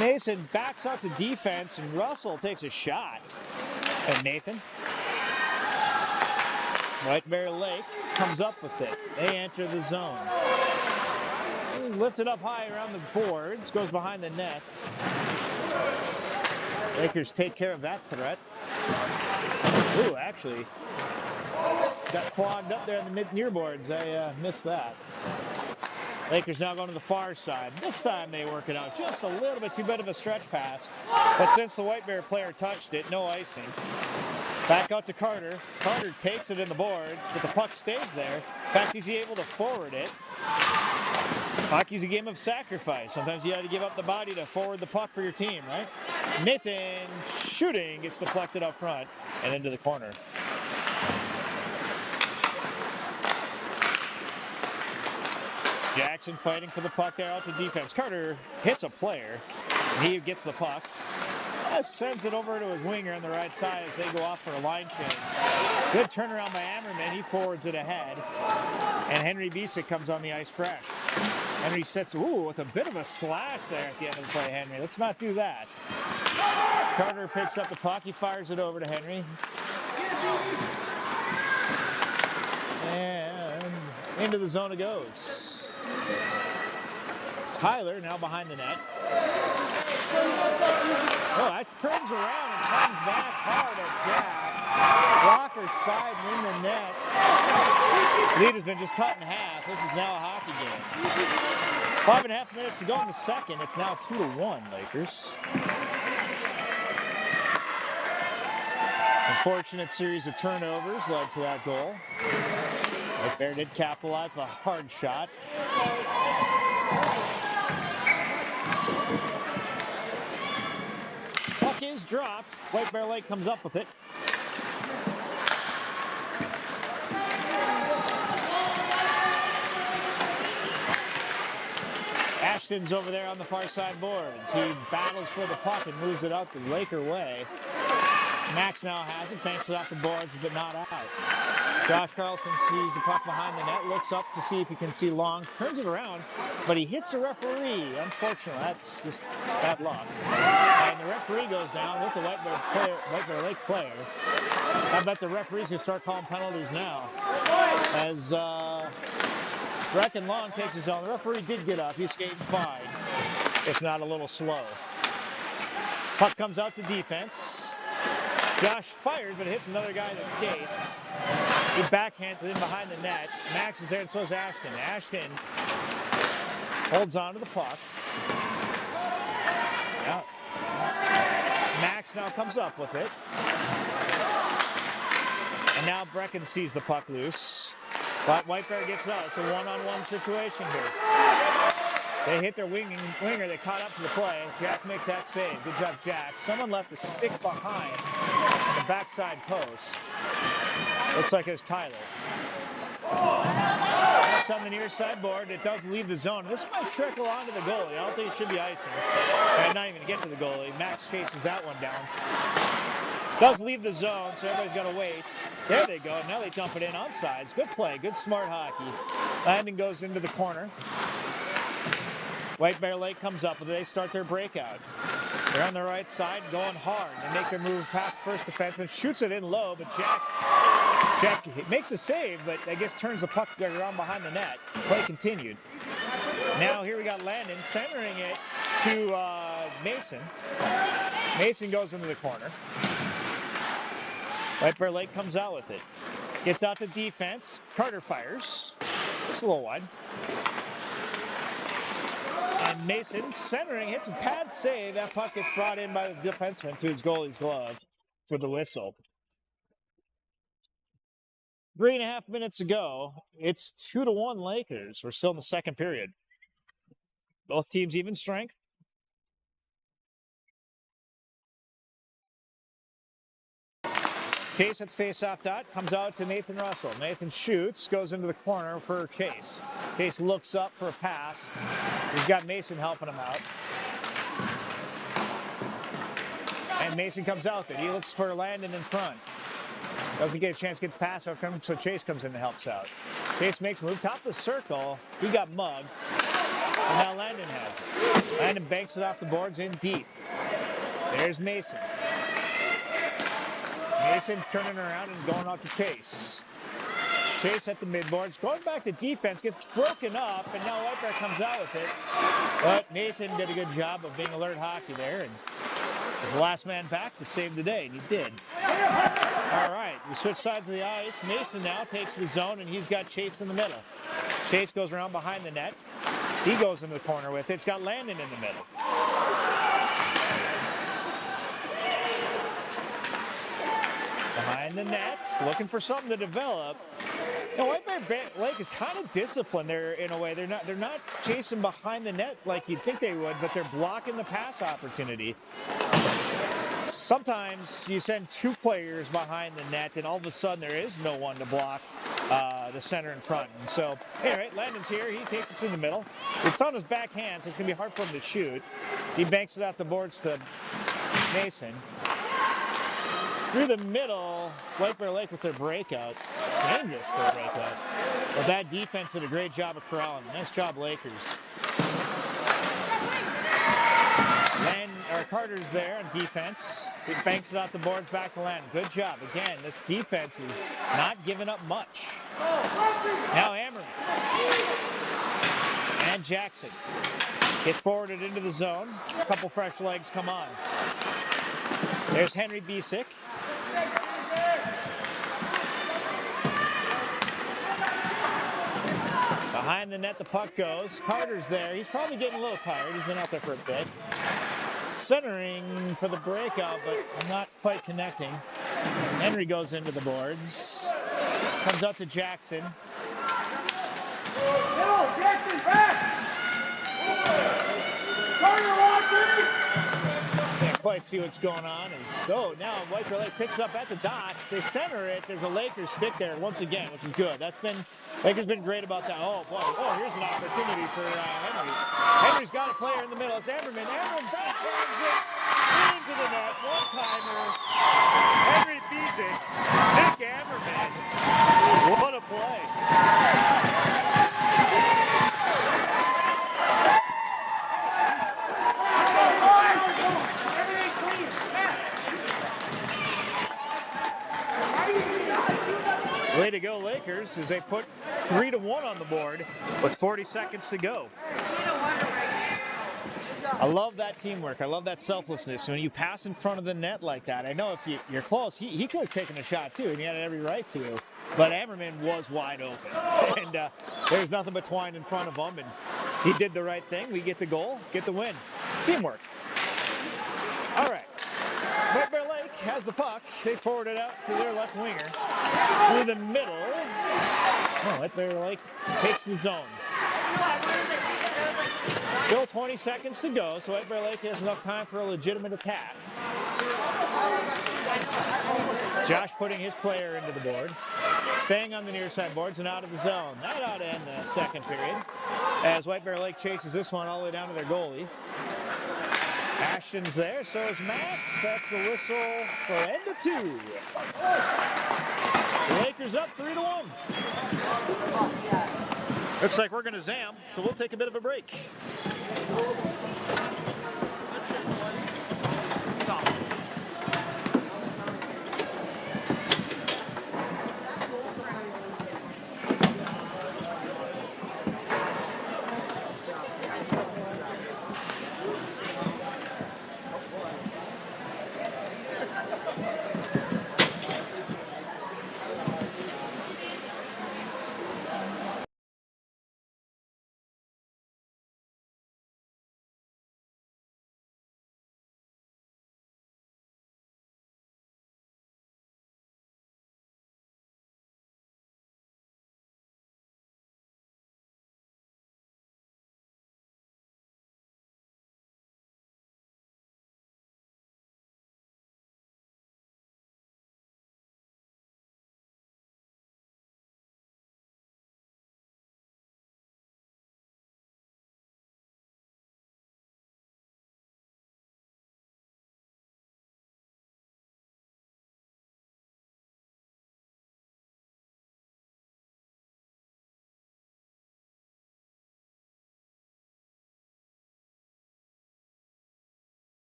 Mason backs out to defense, and Russell takes a shot at Nathan. White Bear Lake comes up with it. They enter the zone. Lifted up high around the boards, goes behind the nets. Lakers take care of that threat. Ooh, actually, got clogged up there in the mid-near boards. I missed that. Lakers now going to the far side. This time they work it out. Just a little bit too bit of a stretch pass. But since the White Bear player touched it, no icing. Back out to Carter. Carter takes it in the boards, but the puck stays there. In fact, he's able to forward it. Hockey's a game of sacrifice. Sometimes you have to give up the body to forward the puck for your team, right? Nathan shooting gets deflected up front and into the corner. Jackson fighting for the puck there out to defense. Carter hits a player. He gets the puck. Sends it over to his winger on the right side as they go off for a line change. Good turnaround by Ammerman. He forwards it ahead. And Henry Bisick comes on the ice fresh. Henry sets, with a bit of a slash there at the end of the play, Henry. Let's not do that. Carter picks up the puck. He fires it over to Henry. And into the zone it goes. Tyler now behind the net. Oh, that turns around and comes back hard at Jack. Blocker side and in the net. Lead has been just cut in half. This is now a hockey game. 5.5 minutes to go in the second. It's now 2-1, Lakers. Unfortunate series of turnovers led to that goal. White Bear did capitalize with a hard shot. Puck is dropped. White Bear Lake comes up with it. Ashton's over there on the far side boards. He battles for the puck and moves it out the Laker way. Max now has it, banks it off the boards, but not out. Josh Carlson sees the puck behind the net, looks up to see if he can see Long, turns it around, but he hits the referee. Unfortunately, that's just bad luck. And the referee goes down with the White Bear Lake player. I bet the referee's going to start calling penalties now. As Brecken Long takes his own. The referee did get up. He's skating fine, if not a little slow. Puck comes out to defense. Josh fired, but hits another guy that skates. He backhands it in behind the net. Max is there, and so is Ashton. Ashton holds on to the puck. Yeah. Max now comes up with it. And now Brecken sees the puck loose. But White Bear gets it out. It's a one-on-one situation here. They hit their winger. They caught up to the play. Jack makes that save. Good job, Jack. Someone left a stick behind on the backside post. Looks like it was Tyler. Looks Chase on the near side board. It does leave the zone. This might trickle onto the goalie. I don't think it should be icing. Not even get to the goalie. Max chases that one down. Does leave the zone, so everybody's got to wait. There they go. Now they dump it in onside. Good play. Good smart hockey. Landon goes into the corner. White Bear Lake comes up, and they start their breakout. They're on the right side, going hard. They make their move past first defenseman, shoots it in low, but Jack makes a save, but I guess turns the puck around behind the net. Play continued. Now here we got Landon centering it to Mason. Mason goes into the corner. White Bear Lake comes out with it. Gets out to defense. Carter fires. Just a little wide. And Mason centering, hits a pad save. That puck gets brought in by the defenseman to his goalie's glove for the whistle. 3.5 minutes to go. It's 2-1 Lakers. We're still in the second period. Both teams even strength. Chase at the face-off dot, comes out to Nathan Russell. Nathan shoots, goes into the corner for Chase. Chase looks up for a pass. He's got Mason helping him out. And Mason comes out there. He looks for Landon in front. Doesn't get a chance to get the pass off him, so Chase comes in and helps out. Chase makes a move, top of the circle. He got mugged. And now Landon has it. Landon banks it off the boards in deep. There's Mason. Mason turning around and going out to Chase. Chase at the midboards, going back to defense, gets broken up, and now White Bear comes out with it. But Nathan did a good job of being alert hockey there, and was the last man back to save the day, and he did. All right, we switch sides of the ice. Mason now takes the zone, and he's got Chase in the middle. Chase goes around behind the net. He goes into the corner with it. It's got Landon in the middle. Behind the net, looking for something to develop. You know, White Bear Lake is kind of disciplined there in a way. They're not chasing behind the net like you'd think they would, but they're blocking the pass opportunity. Sometimes you send two players behind the net, and all of a sudden there is no one to block the center in front. And so, anyway, Landon's here. He takes it to the middle. It's on his backhand, so it's going to be hard for him to shoot. He banks it out the boards to Mason. Through the middle, White Bear Lake with their breakout. Dangerous their breakout. But that defense did a great job of corralling. Nice job, Lakers. Carter's there on defense. He banks it out the boards back to Landon. Good job. Again, this defense is not giving up much. Now Ammerman. And Jackson. Get forwarded into the zone. A couple fresh legs come on. There's Henry Bisick. Behind the net, the puck goes. Carter's there. He's probably getting a little tired. He's been out there for a bit. Centering for the breakout, but not quite connecting. Henry goes into the boards. Comes out to Jackson. Jackson back! Carter, Can't quite see what's going on. So now White Bear Lake picks up at the dot. They center it. There's a Lakers stick there once again, which is good. Lakers been great about that. Oh, boy. Oh, here's an opportunity for Henry. Henry's got a player in the middle. It's Ammerman. Ammerman backhands it into the net. One-timer. Henry Bisick. Nick Ammerman. What a play. Way to go, Lakers, as they put 3-1 on the board with 40 seconds to go. I love that teamwork. I love that selflessness. When you pass in front of the net like that, I know if you're close, he could have taken a shot too, and he had every right to. But Ammerman was wide open. And there's nothing but twine in front of him, and he did the right thing. We get the goal, get the win. Teamwork. All right. White Bear Lake has the puck. They forward it out to their left winger. Through the middle. Oh, White Bear Lake takes the zone. Still 20 seconds to go, so White Bear Lake has enough time for a legitimate attack. Josh putting his player into the board. Staying on the near side boards and out of the zone. That ought to end the second period. As White Bear Lake chases this one all the way down to their goalie. Ashton's there, so is Max. That's the whistle for end of 2. The Lakers up 3-1. Looks like we're going to zam, so we'll take a bit of a break.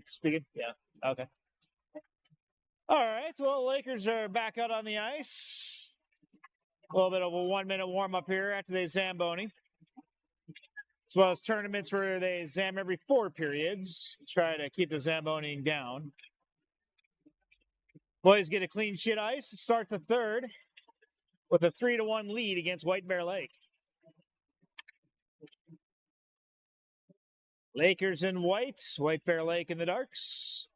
speaking? Yeah. Okay. All right. Well, Lakers are back out on the ice. A little bit of a 1-minute warm up here after they Zamboni. As well as tournaments where they Zam every 4 periods to try to keep the Zamboning down. Boys get a clean sheet ice to start the third with a 3-1 lead against White Bear Lake. Lakers in white, White Bear Lake in the darks.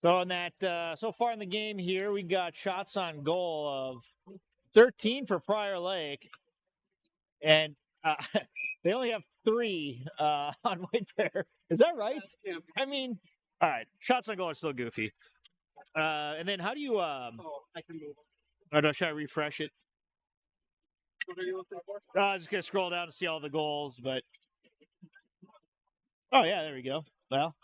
So in that, so far in the game here, we got shots on goal of 13 for Prior Lake, and they only have 3 on White Bear. Is that right? Yeah. I mean, all right, shots on goal are still goofy. And then how do you? I can move. Or should I refresh it? What are you looking for? I was just gonna scroll down to see all the goals, but oh yeah, there we go. Well.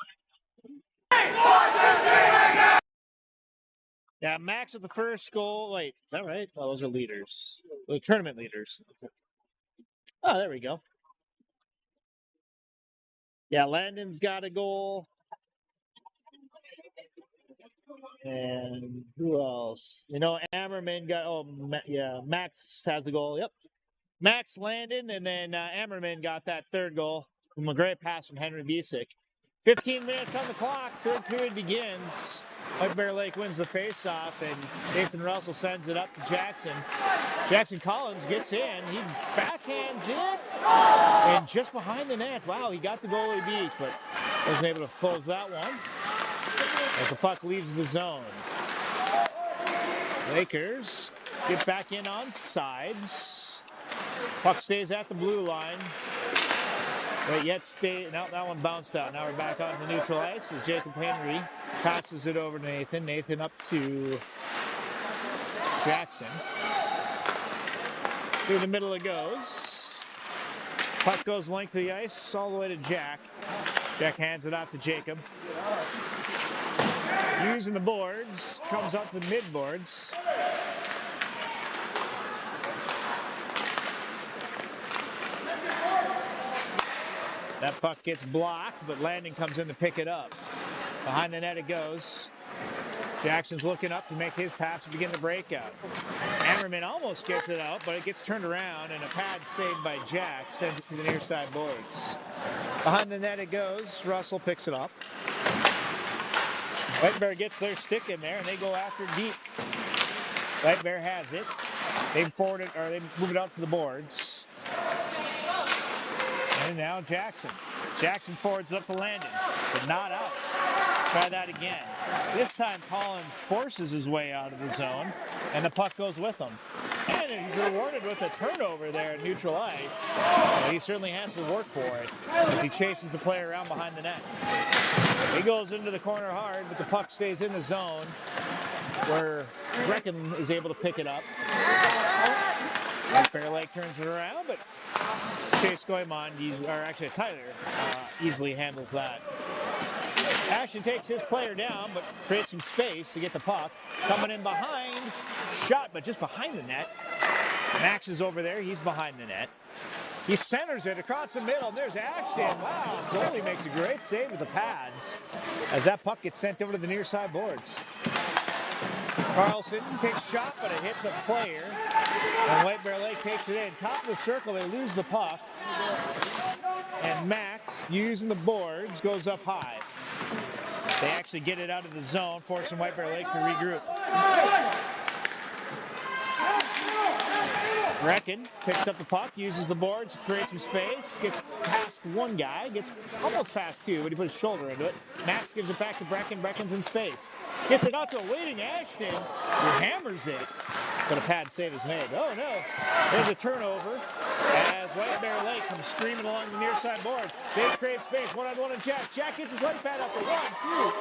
Yeah, Max with the first goal. Wait, is that right? Oh, those are leaders. The tournament leaders. Oh, there we go. Yeah, Landon's got a goal. And who else? You know, Ammerman got, Max has the goal. Yep. Max, Landon, and then Ammerman got that third goal from a great pass from Henry Bisick. 15 minutes on the clock. Third period begins. White Bear Lake wins the faceoff, and Nathan Russell sends it up to Jackson. Jackson Collins gets in. He backhands it, and just behind the net. Wow, he got the goalie beat, but wasn't able to close that one as the puck leaves the zone. Lakers get back in on sides. Puck stays at the blue line. But yet now that one bounced out. Now we're back on the neutral ice as Jacob Henry passes it over to Nathan. Nathan up to Jackson. Through the middle it goes. Puck goes length of the ice all the way to Jack. Jack hands it off to Jacob. Using the boards, comes up with mid boards. That puck gets blocked, but Landon comes in to pick it up. Behind the net it goes. Jackson's looking up to make his pass to begin the breakout. Ammerman almost gets it out, but it gets turned around, and a pad saved by Jack sends it to the near side boards. Behind the net it goes. Russell picks it up. White Bear gets their stick in there, and they go after deep. White Bear has it. They forward it, or they move it out to the boards. And now Jackson. Jackson forwards it up to Landon, but not out. Try that again. This time Collins forces his way out of the zone, and the puck goes with him. And he's rewarded with a turnover there at neutral ice. But he certainly has to work for it as he chases the player around behind the net. He goes into the corner hard, but the puck stays in the zone where Brecken is able to pick it up. Bear Lake turns it around, but Chase Goymon, Tyler, easily handles that. Ashton takes his player down, but creates some space to get the puck. Coming in behind, shot, but just behind the net. Max is over there, he's behind the net. He centers it across the middle, and there's Ashton. Wow, goalie makes a great save with the pads as that puck gets sent over to the near side boards. Carlson takes a shot, but it hits a player. And White Bear Lake takes it in. Top of the circle, they lose the puck. And Max, using the boards, goes up high. They actually get it out of the zone, forcing White Bear Lake to regroup. Brecken picks up the puck, uses the boards to create some space, gets past one guy, gets almost past two, but he put his shoulder into it. Max gives it back to Brecken. Brecken's in space. Gets it out to a waiting Ashton, who hammers it, but a pad save is made. Oh no, there's a turnover as White Bear Lake comes screaming along the near side boards. They create space, one-on-one and Jack. Jack gets his leg pad up to 1, 2,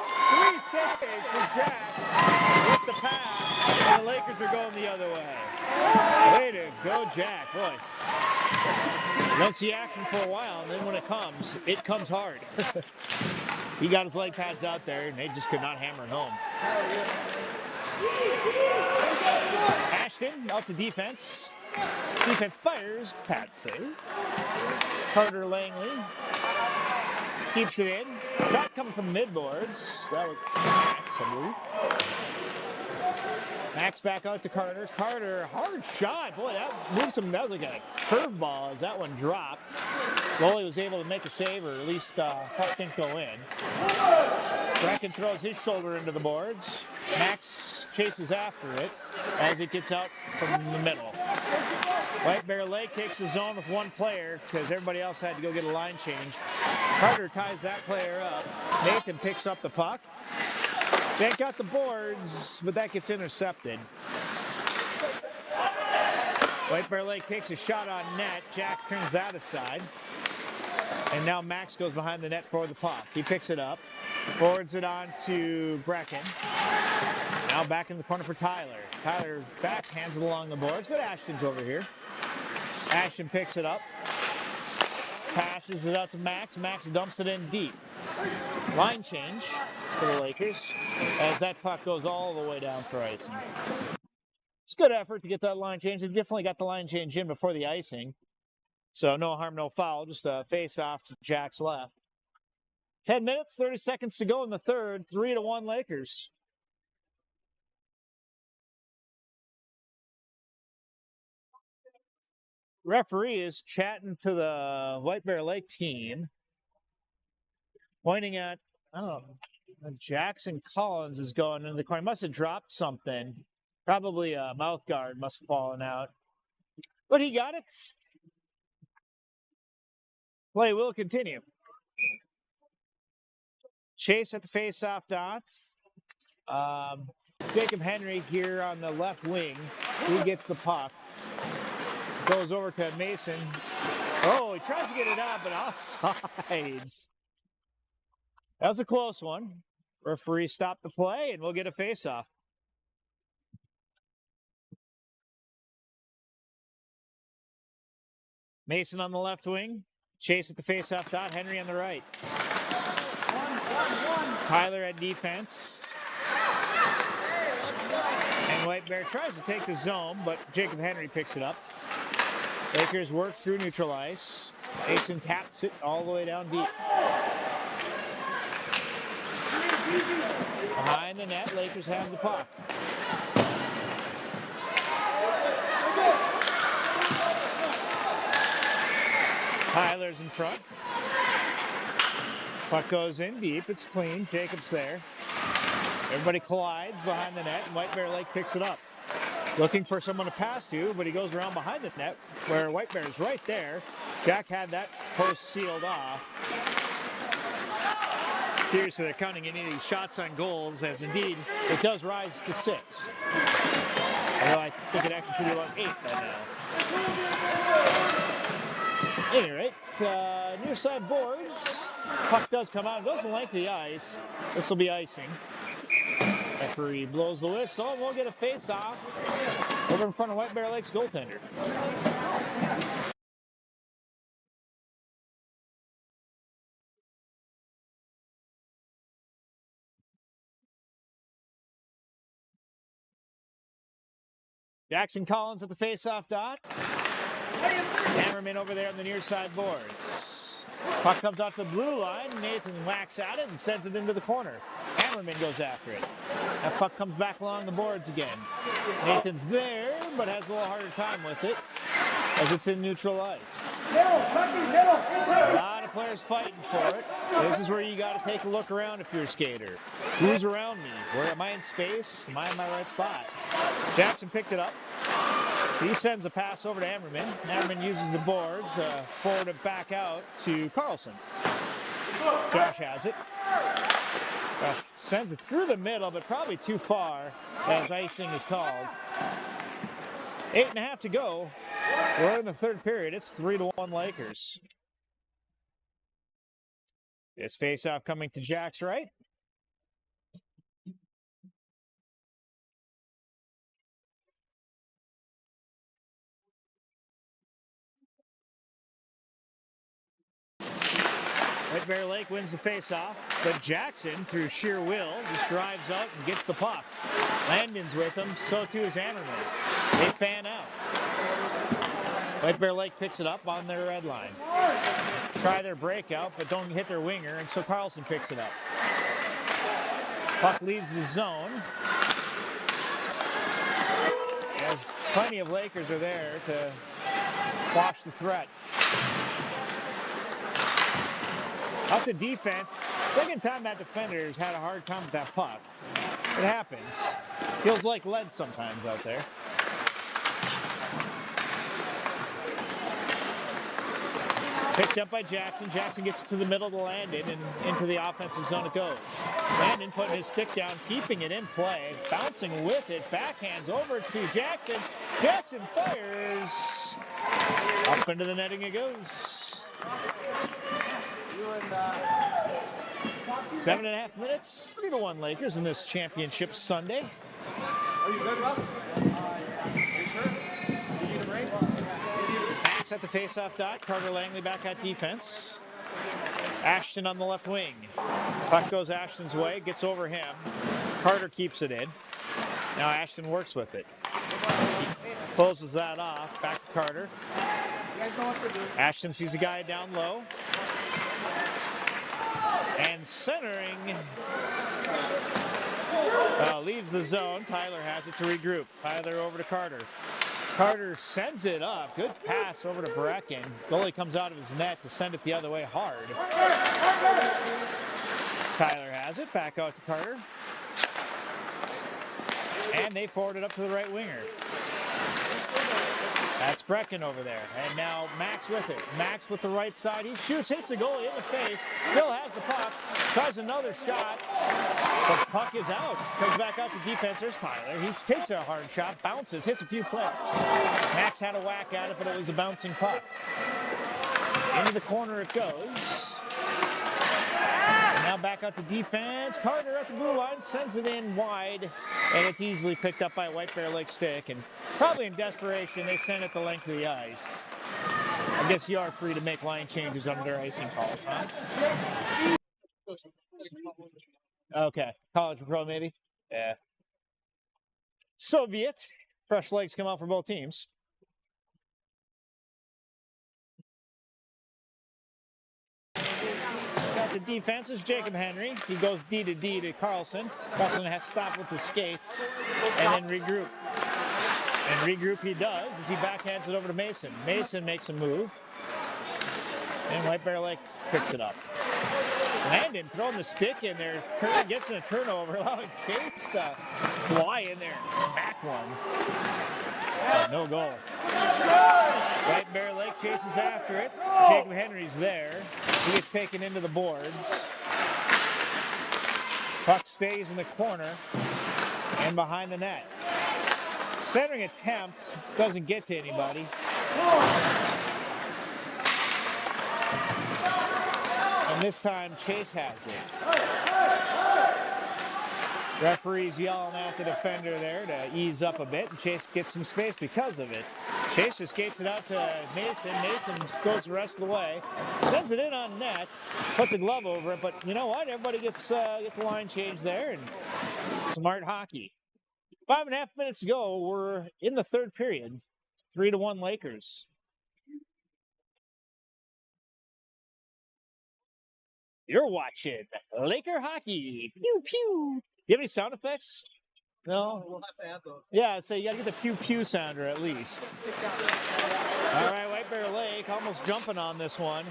3 saves for Jack with the pad, and the Lakers are going the other way. Way to go, Jack. Boy, you don't see action for a while, and then when it comes hard. He got his leg pads out there, and they just could not hammer it home. Ashton out to defense. Defense fires. Pad save. Carter Langley keeps it in. Shot coming from mid-boards. That was Max, I believe. Max back out to Carter. Carter, hard shot. Boy, that moves him. That was like a curveball as that one dropped. Goalie was able to make a save, or at least puck didn't go in. Brecken throws his shoulder into the boards. Max chases after it as it gets out from the middle. White Bear Lake takes the zone with one player because everybody else had to go get a line change. Carter ties that player up. Nathan picks up the puck. They got the boards, but that gets intercepted. White Bear Lake takes a shot on net. Jack turns that aside. And now Max goes behind the net for the puck. He picks it up, forwards it on to Brecken. Now back in the corner for Tyler. Tyler backhands it along the boards, but Ashton's over here. Ashton picks it up, passes it out to Max. Max dumps it in deep. Line change for the Lakers as that puck goes all the way down for icing. It's a good effort to get that line change. They definitely got the line change in before the icing. So no harm, no foul. Just a face-off to Jack's left. 10 minutes, 30 seconds to go in the third. 3-1 Lakers. Referee is chatting to the White Bear Lake team, pointing at, I don't know, Jackson Collins is going in the corner. Must have dropped something. Probably a mouth guard must have fallen out. But he got it. Play will continue. Chase at the face-off dot. Jacob Henry here on the left wing. He gets the puck. Goes over to Mason. Oh, he tries to get it out, but offsides. That was a close one. Referee stopped the play, and we'll get a face-off. Mason on the left wing. Chase at the face-off dot. Henry on the right. Tyler at defense. And White Bear tries to take the zone, but Jacob Henry picks it up. Lakers work through neutral ice. Mason taps it all the way down deep. Behind the net, Lakers have the puck. Tyler's in front. Puck goes in deep. It's clean. Jacob's there. Everybody collides behind the net, and White Bear Lake picks it up. Looking for someone to pass to, but he goes around behind the net where White Bear is right there. Jack had that post sealed off. Here's so they're counting any of these shots on goals, as indeed it does rise to 6. Although I think it actually should be about 8 by now. At any rate, near side boards. Puck does come out. It goes the length of the ice. This will be icing. Referee blows the whistle, and we'll get a face-off over in front of White Bear Lake's goaltender. Jackson Collins at the face-off dot. Hammerman over there on the near side boards. Puck comes off the blue line. Nathan whacks at it and sends it into the corner. Hammerman goes after it. That puck comes back along the boards again. Nathan's there, but has a little harder time with it as it's in neutral ice. A lot of players fighting for it. This is where you got to take a look around if you're a skater. Who's around me? Where am I in space? Am I in my right spot? Jackson picked it up. He sends a pass over to Hammerman. Hammerman uses the boards, forward it back out to Carlson. Josh has it. Josh sends it through the middle, but probably too far as icing is called. 8.5 to go. We're in the third period. It's 3-1 Lakers. This face-off coming to Jack's right. White White Bear Lake wins the faceoff, but Jackson, through sheer will, just drives out and gets the puck. Landon's with him, so too is Ammerman. They fan out. White Bear Lake picks it up on their red line. Try their breakout, but don't hit their winger, and so Carlson picks it up. Puck leaves the zone. As plenty of Lakers are there to quash the threat. Up to defense. Second time that defender's had a hard time with that puck. It happens. Feels like lead sometimes out there. Picked up by Jackson. Jackson gets to the middle to Landon, and into the offensive zone it goes. Landon putting his stick down, keeping it in play, bouncing with it, backhands over to Jackson. Jackson fires. Up into the netting it goes. 7.5 minutes, 3-1 Lakers in this championship Sunday. Are you good, Russ? Are you sure? Do you need a break? Max at the faceoff dot. Carter Langley back at defense. Ashton on the left wing. Puck goes Ashton's way, gets over him. Carter keeps it in. Now Ashton works with it. He closes that off. Back to Carter. You guys know what to do. Ashton sees a guy down low. And centering. Leaves the zone. Tyler has it to regroup. Tyler over to Carter. Carter sends it up. Good pass over to Brecken. Goalie comes out of his net to send it the other way hard. Tyler has it. Back out to Carter. And they forward it up to the right winger. That's Brecken over there. And now Max with it. Max with the right side. He shoots, hits the goalie in the face. Still has the puck. Tries another shot. But the puck is out. Comes back out to defense. There's Tyler. He takes a hard shot, bounces, hits a few players. Max had a whack at it, but it was a bouncing puck. Into the corner it goes. And now back out to defense. Carter at the blue line sends it in wide. And it's easily picked up by White Bear Lake stick. And probably in desperation, they send it the length of the ice. I guess you are free to make line changes under icing calls, huh? Okay. College or pro, maybe? Yeah. So be it. Fresh legs come out for both teams. Got the defense is Jacob Henry. He goes D to D to Carlson. Carlson has to stop with the skates and then regroup. And regroup he does as he backhands it over to Mason. Mason makes a move. And White Bear Lake picks it up. Landon throwing the stick in there, gets in a turnover, allowing Chase to fly in there and smack one. No goal. White Bear Lake chases after it. Jacob Henry's there. He gets taken into the boards. Puck stays in the corner and behind the net. Centering attempt doesn't get to anybody. And this time Chase has it. Referee's yelling at the defender there to ease up a bit, and Chase gets some space because of it. Chase just skates it out to Mason. Mason goes the rest of the way, sends it in on net, puts a glove over it, but you know what? Everybody gets a line change there, and smart hockey. 5.5 minutes to go. We're in the third period. 3-1 Lakers. You're watching Laker hockey. Pew, pew. Do you have any sound effects? No? We'll have to add those. Yeah, so you got to get the pew pew sounder at least. All right, White Bear Lake almost jumping on this one.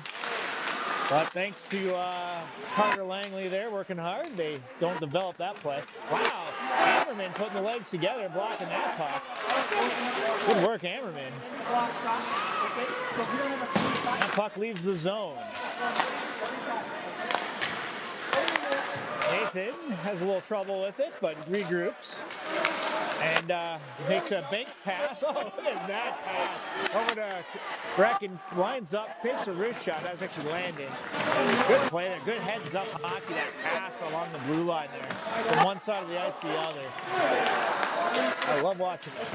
But thanks to Carter Langley there working hard, they don't develop that play. Wow, Ammerman putting the legs together, blocking that puck. Good work, Ammerman. That puck leaves the zone. Nathan has a little trouble with it, but regroups and makes a bank pass. Oh, look at that pass. Over to Brecken, lines up, takes a wrist shot. That's actually landing. Good play there. Good heads up hockey. That pass along the blue line there. From one side of the ice to the other. I love watching it.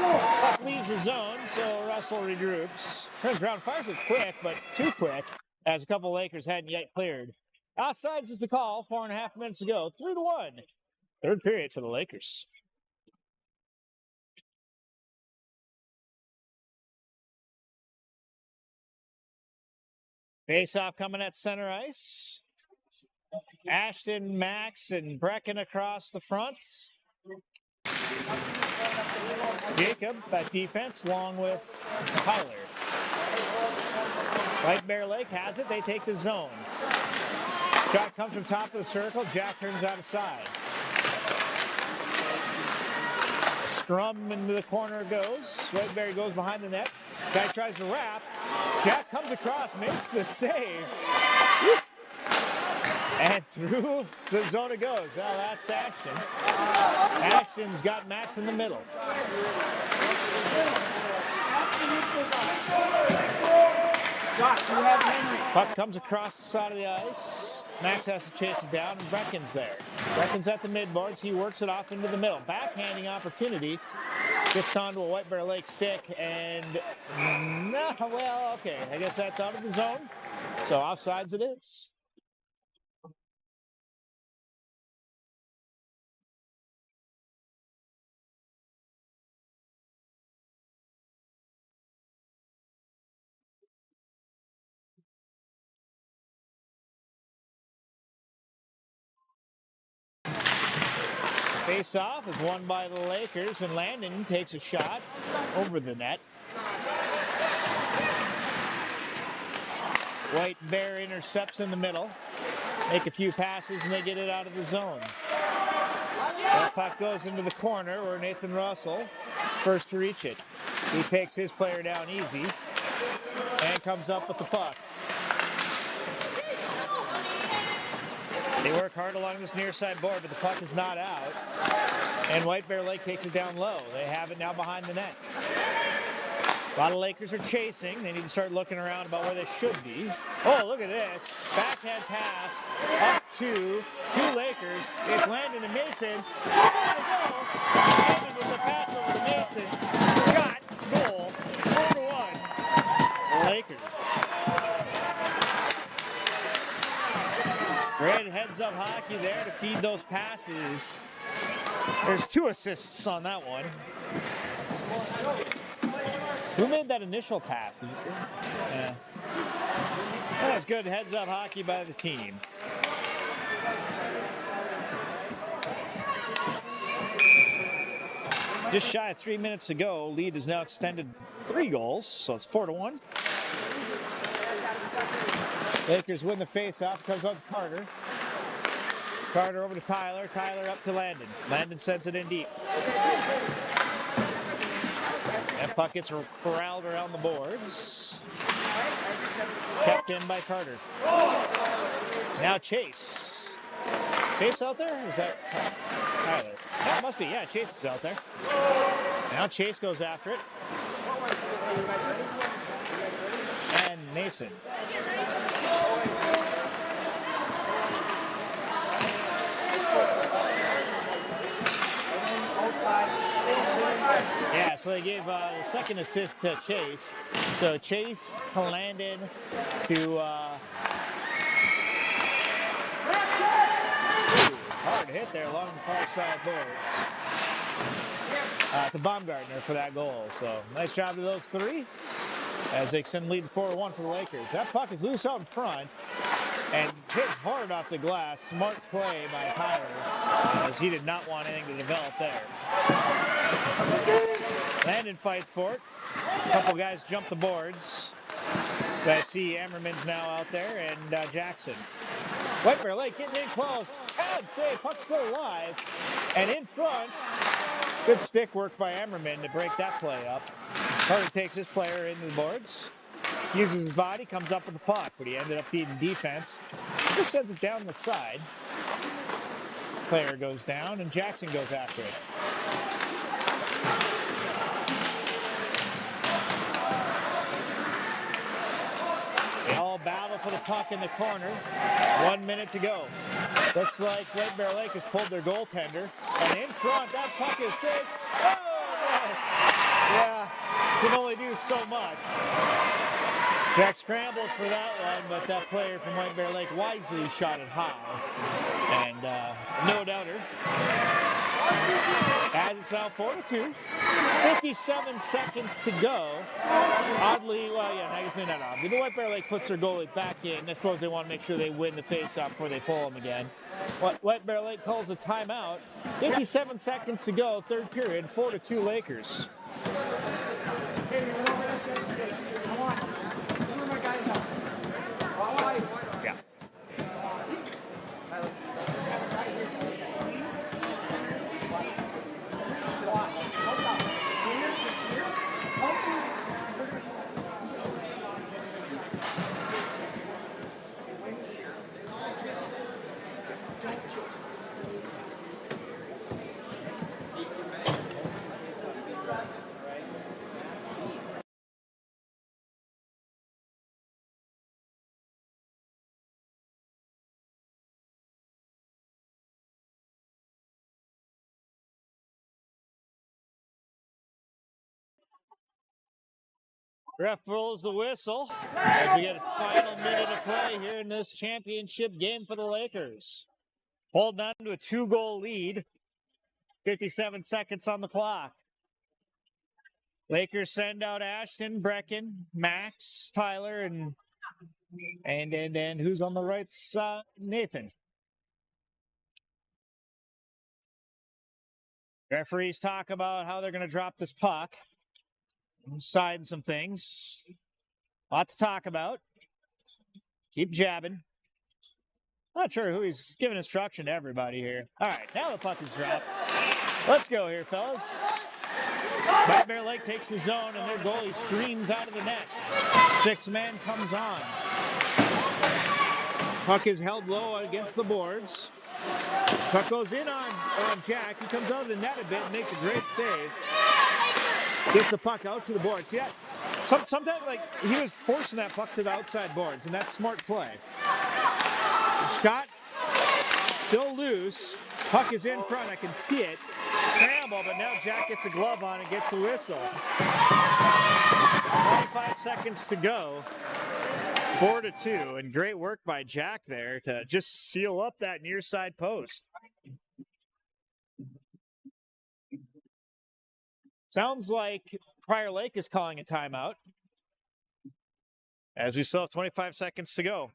Puck leaves the zone, so Russell regroups. Turns around, fires it quick, but too quick, as a couple Lakers hadn't yet cleared. Offsides is the call, 4.5 minutes to go. 3-1. Third period for the Lakers. Face-off coming at center ice. Ashton, Max, and Brecken across the front. Jacob at defense, along with Tyler. White Bear Lake has it. They take the zone. Shot comes from top of the circle. Jack turns out of side. Scrum into the corner goes. White Bear goes behind the net. Guy tries to wrap. Jack comes across, makes the save. Woo! And through the zone it goes. Well, that's Ashton. Ashton's got Max in the middle. Puck comes across the side of the ice. Max has to chase it down, and Brecken's there. Brecken's at the midboards. He works it off into the middle. Backhanding opportunity. Gets onto a White Bear Lake stick, and well, okay. I guess that's out of the zone. So offsides it is. Face-off is won by the Lakers, and Landon takes a shot over the net. White Bear intercepts in the middle. Make a few passes, and they get it out of the zone. That puck goes into the corner where Nathan Russell is first to reach it. He takes his player down easy and comes up with the puck. They work hard along this near side board, but the puck is not out. And White Bear Lake takes it down low. They have it now behind the net. A lot of Lakers are chasing. They need to start looking around about where they should be. Oh, look at this. Backhand pass up to two Lakers. It's Landon and Mason. Landon with the pass over to Mason. Shot, goal, 4-1. Lakers. Great heads-up hockey there to feed those passes. There's 2 assists on that one. Who made that initial pass? Did you see? Yeah. That's good heads-up hockey by the team. Just shy of 3 minutes to go. Lead is now extended 3 goals, so it's 4-1. Lakers win the face-off. Comes out to Carter. Carter over to Tyler. Tyler up to Landon. Landon sends it in deep. That puck gets corralled around the boards. Kept in by Carter. Now Chase. Chase out there? Or is that Tyler? That must be. Yeah, Chase is out there. Now Chase goes after it. And Mason. Yeah, so they gave the second assist to Chase. So Chase to Landon to hard hit there along the far side boards. To Baumgartner for that goal. So nice job to those 3 as they extend the lead to 4-1 for the Lakers. That puck is loose out in front and hit hard off the glass. Smart play by Tyler as he did not want anything to develop there. Landon fights for it. A couple guys jump the boards. I see Ammerman's now out there and Jackson. White Bear Lake getting in close. Bad save. Puck's still alive. And in front, good stick work by Ammerman to break that play up. Carter takes his player into the boards. Uses his body, comes up with the puck, but he ended up feeding defense. Just sends it down the side. Player goes down, and Jackson goes after it. They all battle for the puck in the corner. 1 minute to go. Looks like White Bear Lake has pulled their goaltender. And in front, that puck is safe. Oh, no. can only do so much. Jack scrambles for that one, but that player from White Bear Lake wisely shot it high. And no doubter. Adds it now 4-2. 57 seconds to go. Oddly, well, yeah, I guess maybe not oddly. The White Bear Lake puts their goalie back in. I suppose they want to make sure they win the face-off before they pull him again. White Bear Lake calls a timeout. 57 seconds to go, third period, 4-2 Lakers. Yeah. Ref blows the whistle as we get a final minute of play here in this championship game for the Lakers. Holding on to a 2-goal lead. 57 seconds on the clock. Lakers send out Ashton, Brecken, Max, Tyler, and who's on the right side? Nathan. Referees talk about how they're going to drop this puck. Deciding some things. A lot to talk about. Keep jabbing. Not sure who he's giving instruction to everybody here. All right, now the puck is dropped. Let's go here, fellas. White Bear Lake takes the zone, and their goalie screams out of the net. 6 men comes on. Puck is held low against the boards. Puck goes in on Jack. He comes out of the net a bit and makes a great save. Gets the puck out to the boards. See that? Sometimes, like, he was forcing that puck to the outside boards, and that's smart play. Shot, still loose. Puck is in front. I can see it. Scramble, but now Jack gets a glove on and gets the whistle. 25 seconds to go. 4-2, and great work by Jack there to just seal up that near side post. Sounds like Prior Lake is calling a timeout. As we still have 25 seconds to go.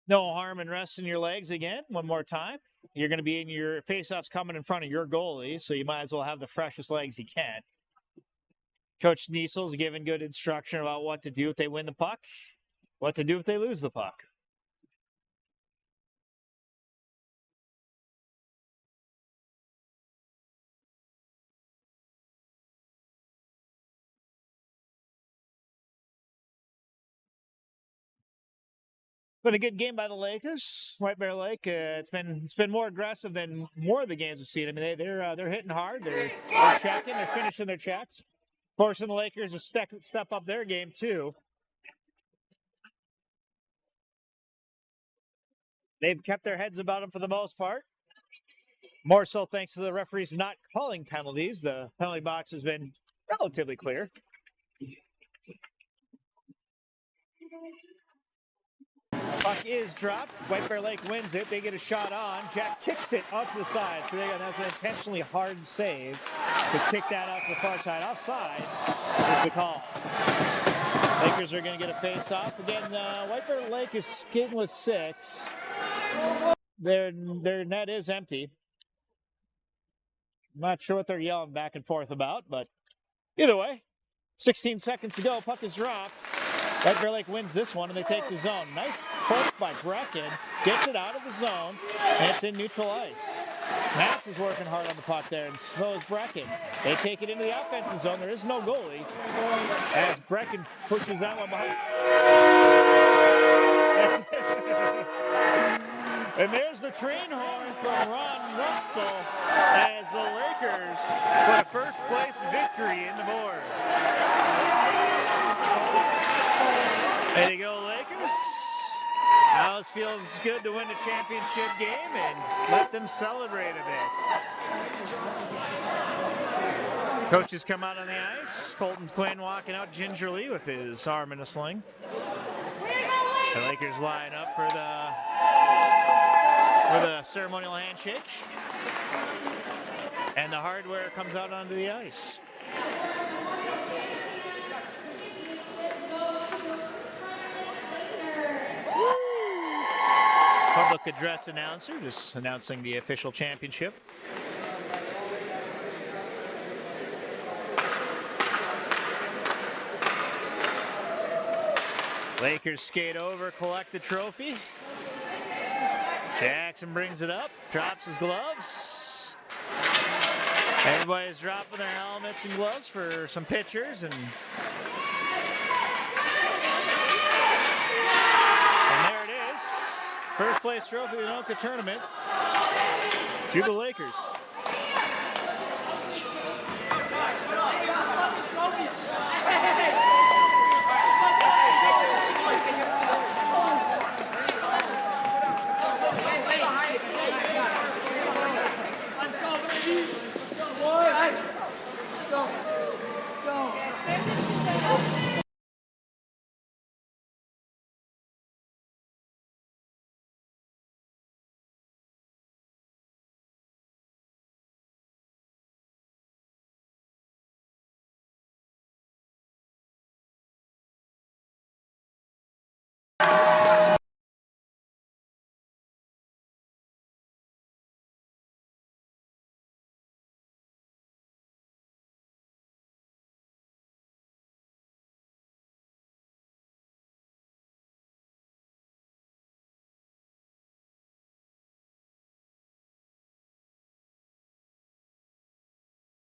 No harm in resting your legs again. One more time. You're going to be in your faceoffs coming in front of your goalie, so you might as well have the freshest legs you can. Coach Niesel's giving good instruction about what to do if they win the puck, what to do if they lose the puck. Been a good game by the Lakers. White Bear Lake. It's been more aggressive than more of the games we've seen. I mean, they're hitting hard. They're checking. They're finishing their checks. Forcing the Lakers to step up their game too. They've kept their heads about them for the most part. More so thanks to the referees not calling penalties. The penalty box has been relatively clear. Puck is dropped. White Bear Lake wins it. They get a shot on. Jack kicks it off to the side. So that's an intentionally hard save to kick that out to the far side. Offsides is the call. Lakers are going to get a face-off. Again, White Bear Lake is skating with 6. Their net is empty. I'm not sure what they're yelling back and forth about, but either way, 16 seconds to go. Puck is dropped. White Bear Lake wins this one, and they take the zone. Nice poke by Brecken. Gets it out of the zone, and it's in neutral ice. Max is working hard on the puck there, and so is Brecken. They take it into the offensive zone. There is no goalie, as Brecken pushes that one behind. And there's the train horn from Ron Russell as the Lakers put a first-place victory in the board. There you go, Lakers. Now this feels feels good to win a championship game, and let them celebrate a bit. Coaches come out on the ice. Colton Quinn walking out gingerly with his arm in a sling. The Lakers line up for the ceremonial handshake. And the hardware comes out onto the ice. Public address announcer just announcing the official championship. Lakers skate over, collect the trophy. Jackson brings it up, drops his gloves. Everybody's dropping their helmets and gloves for some pictures, and there it is. First place trophy of the Anoka tournament to the Lakers.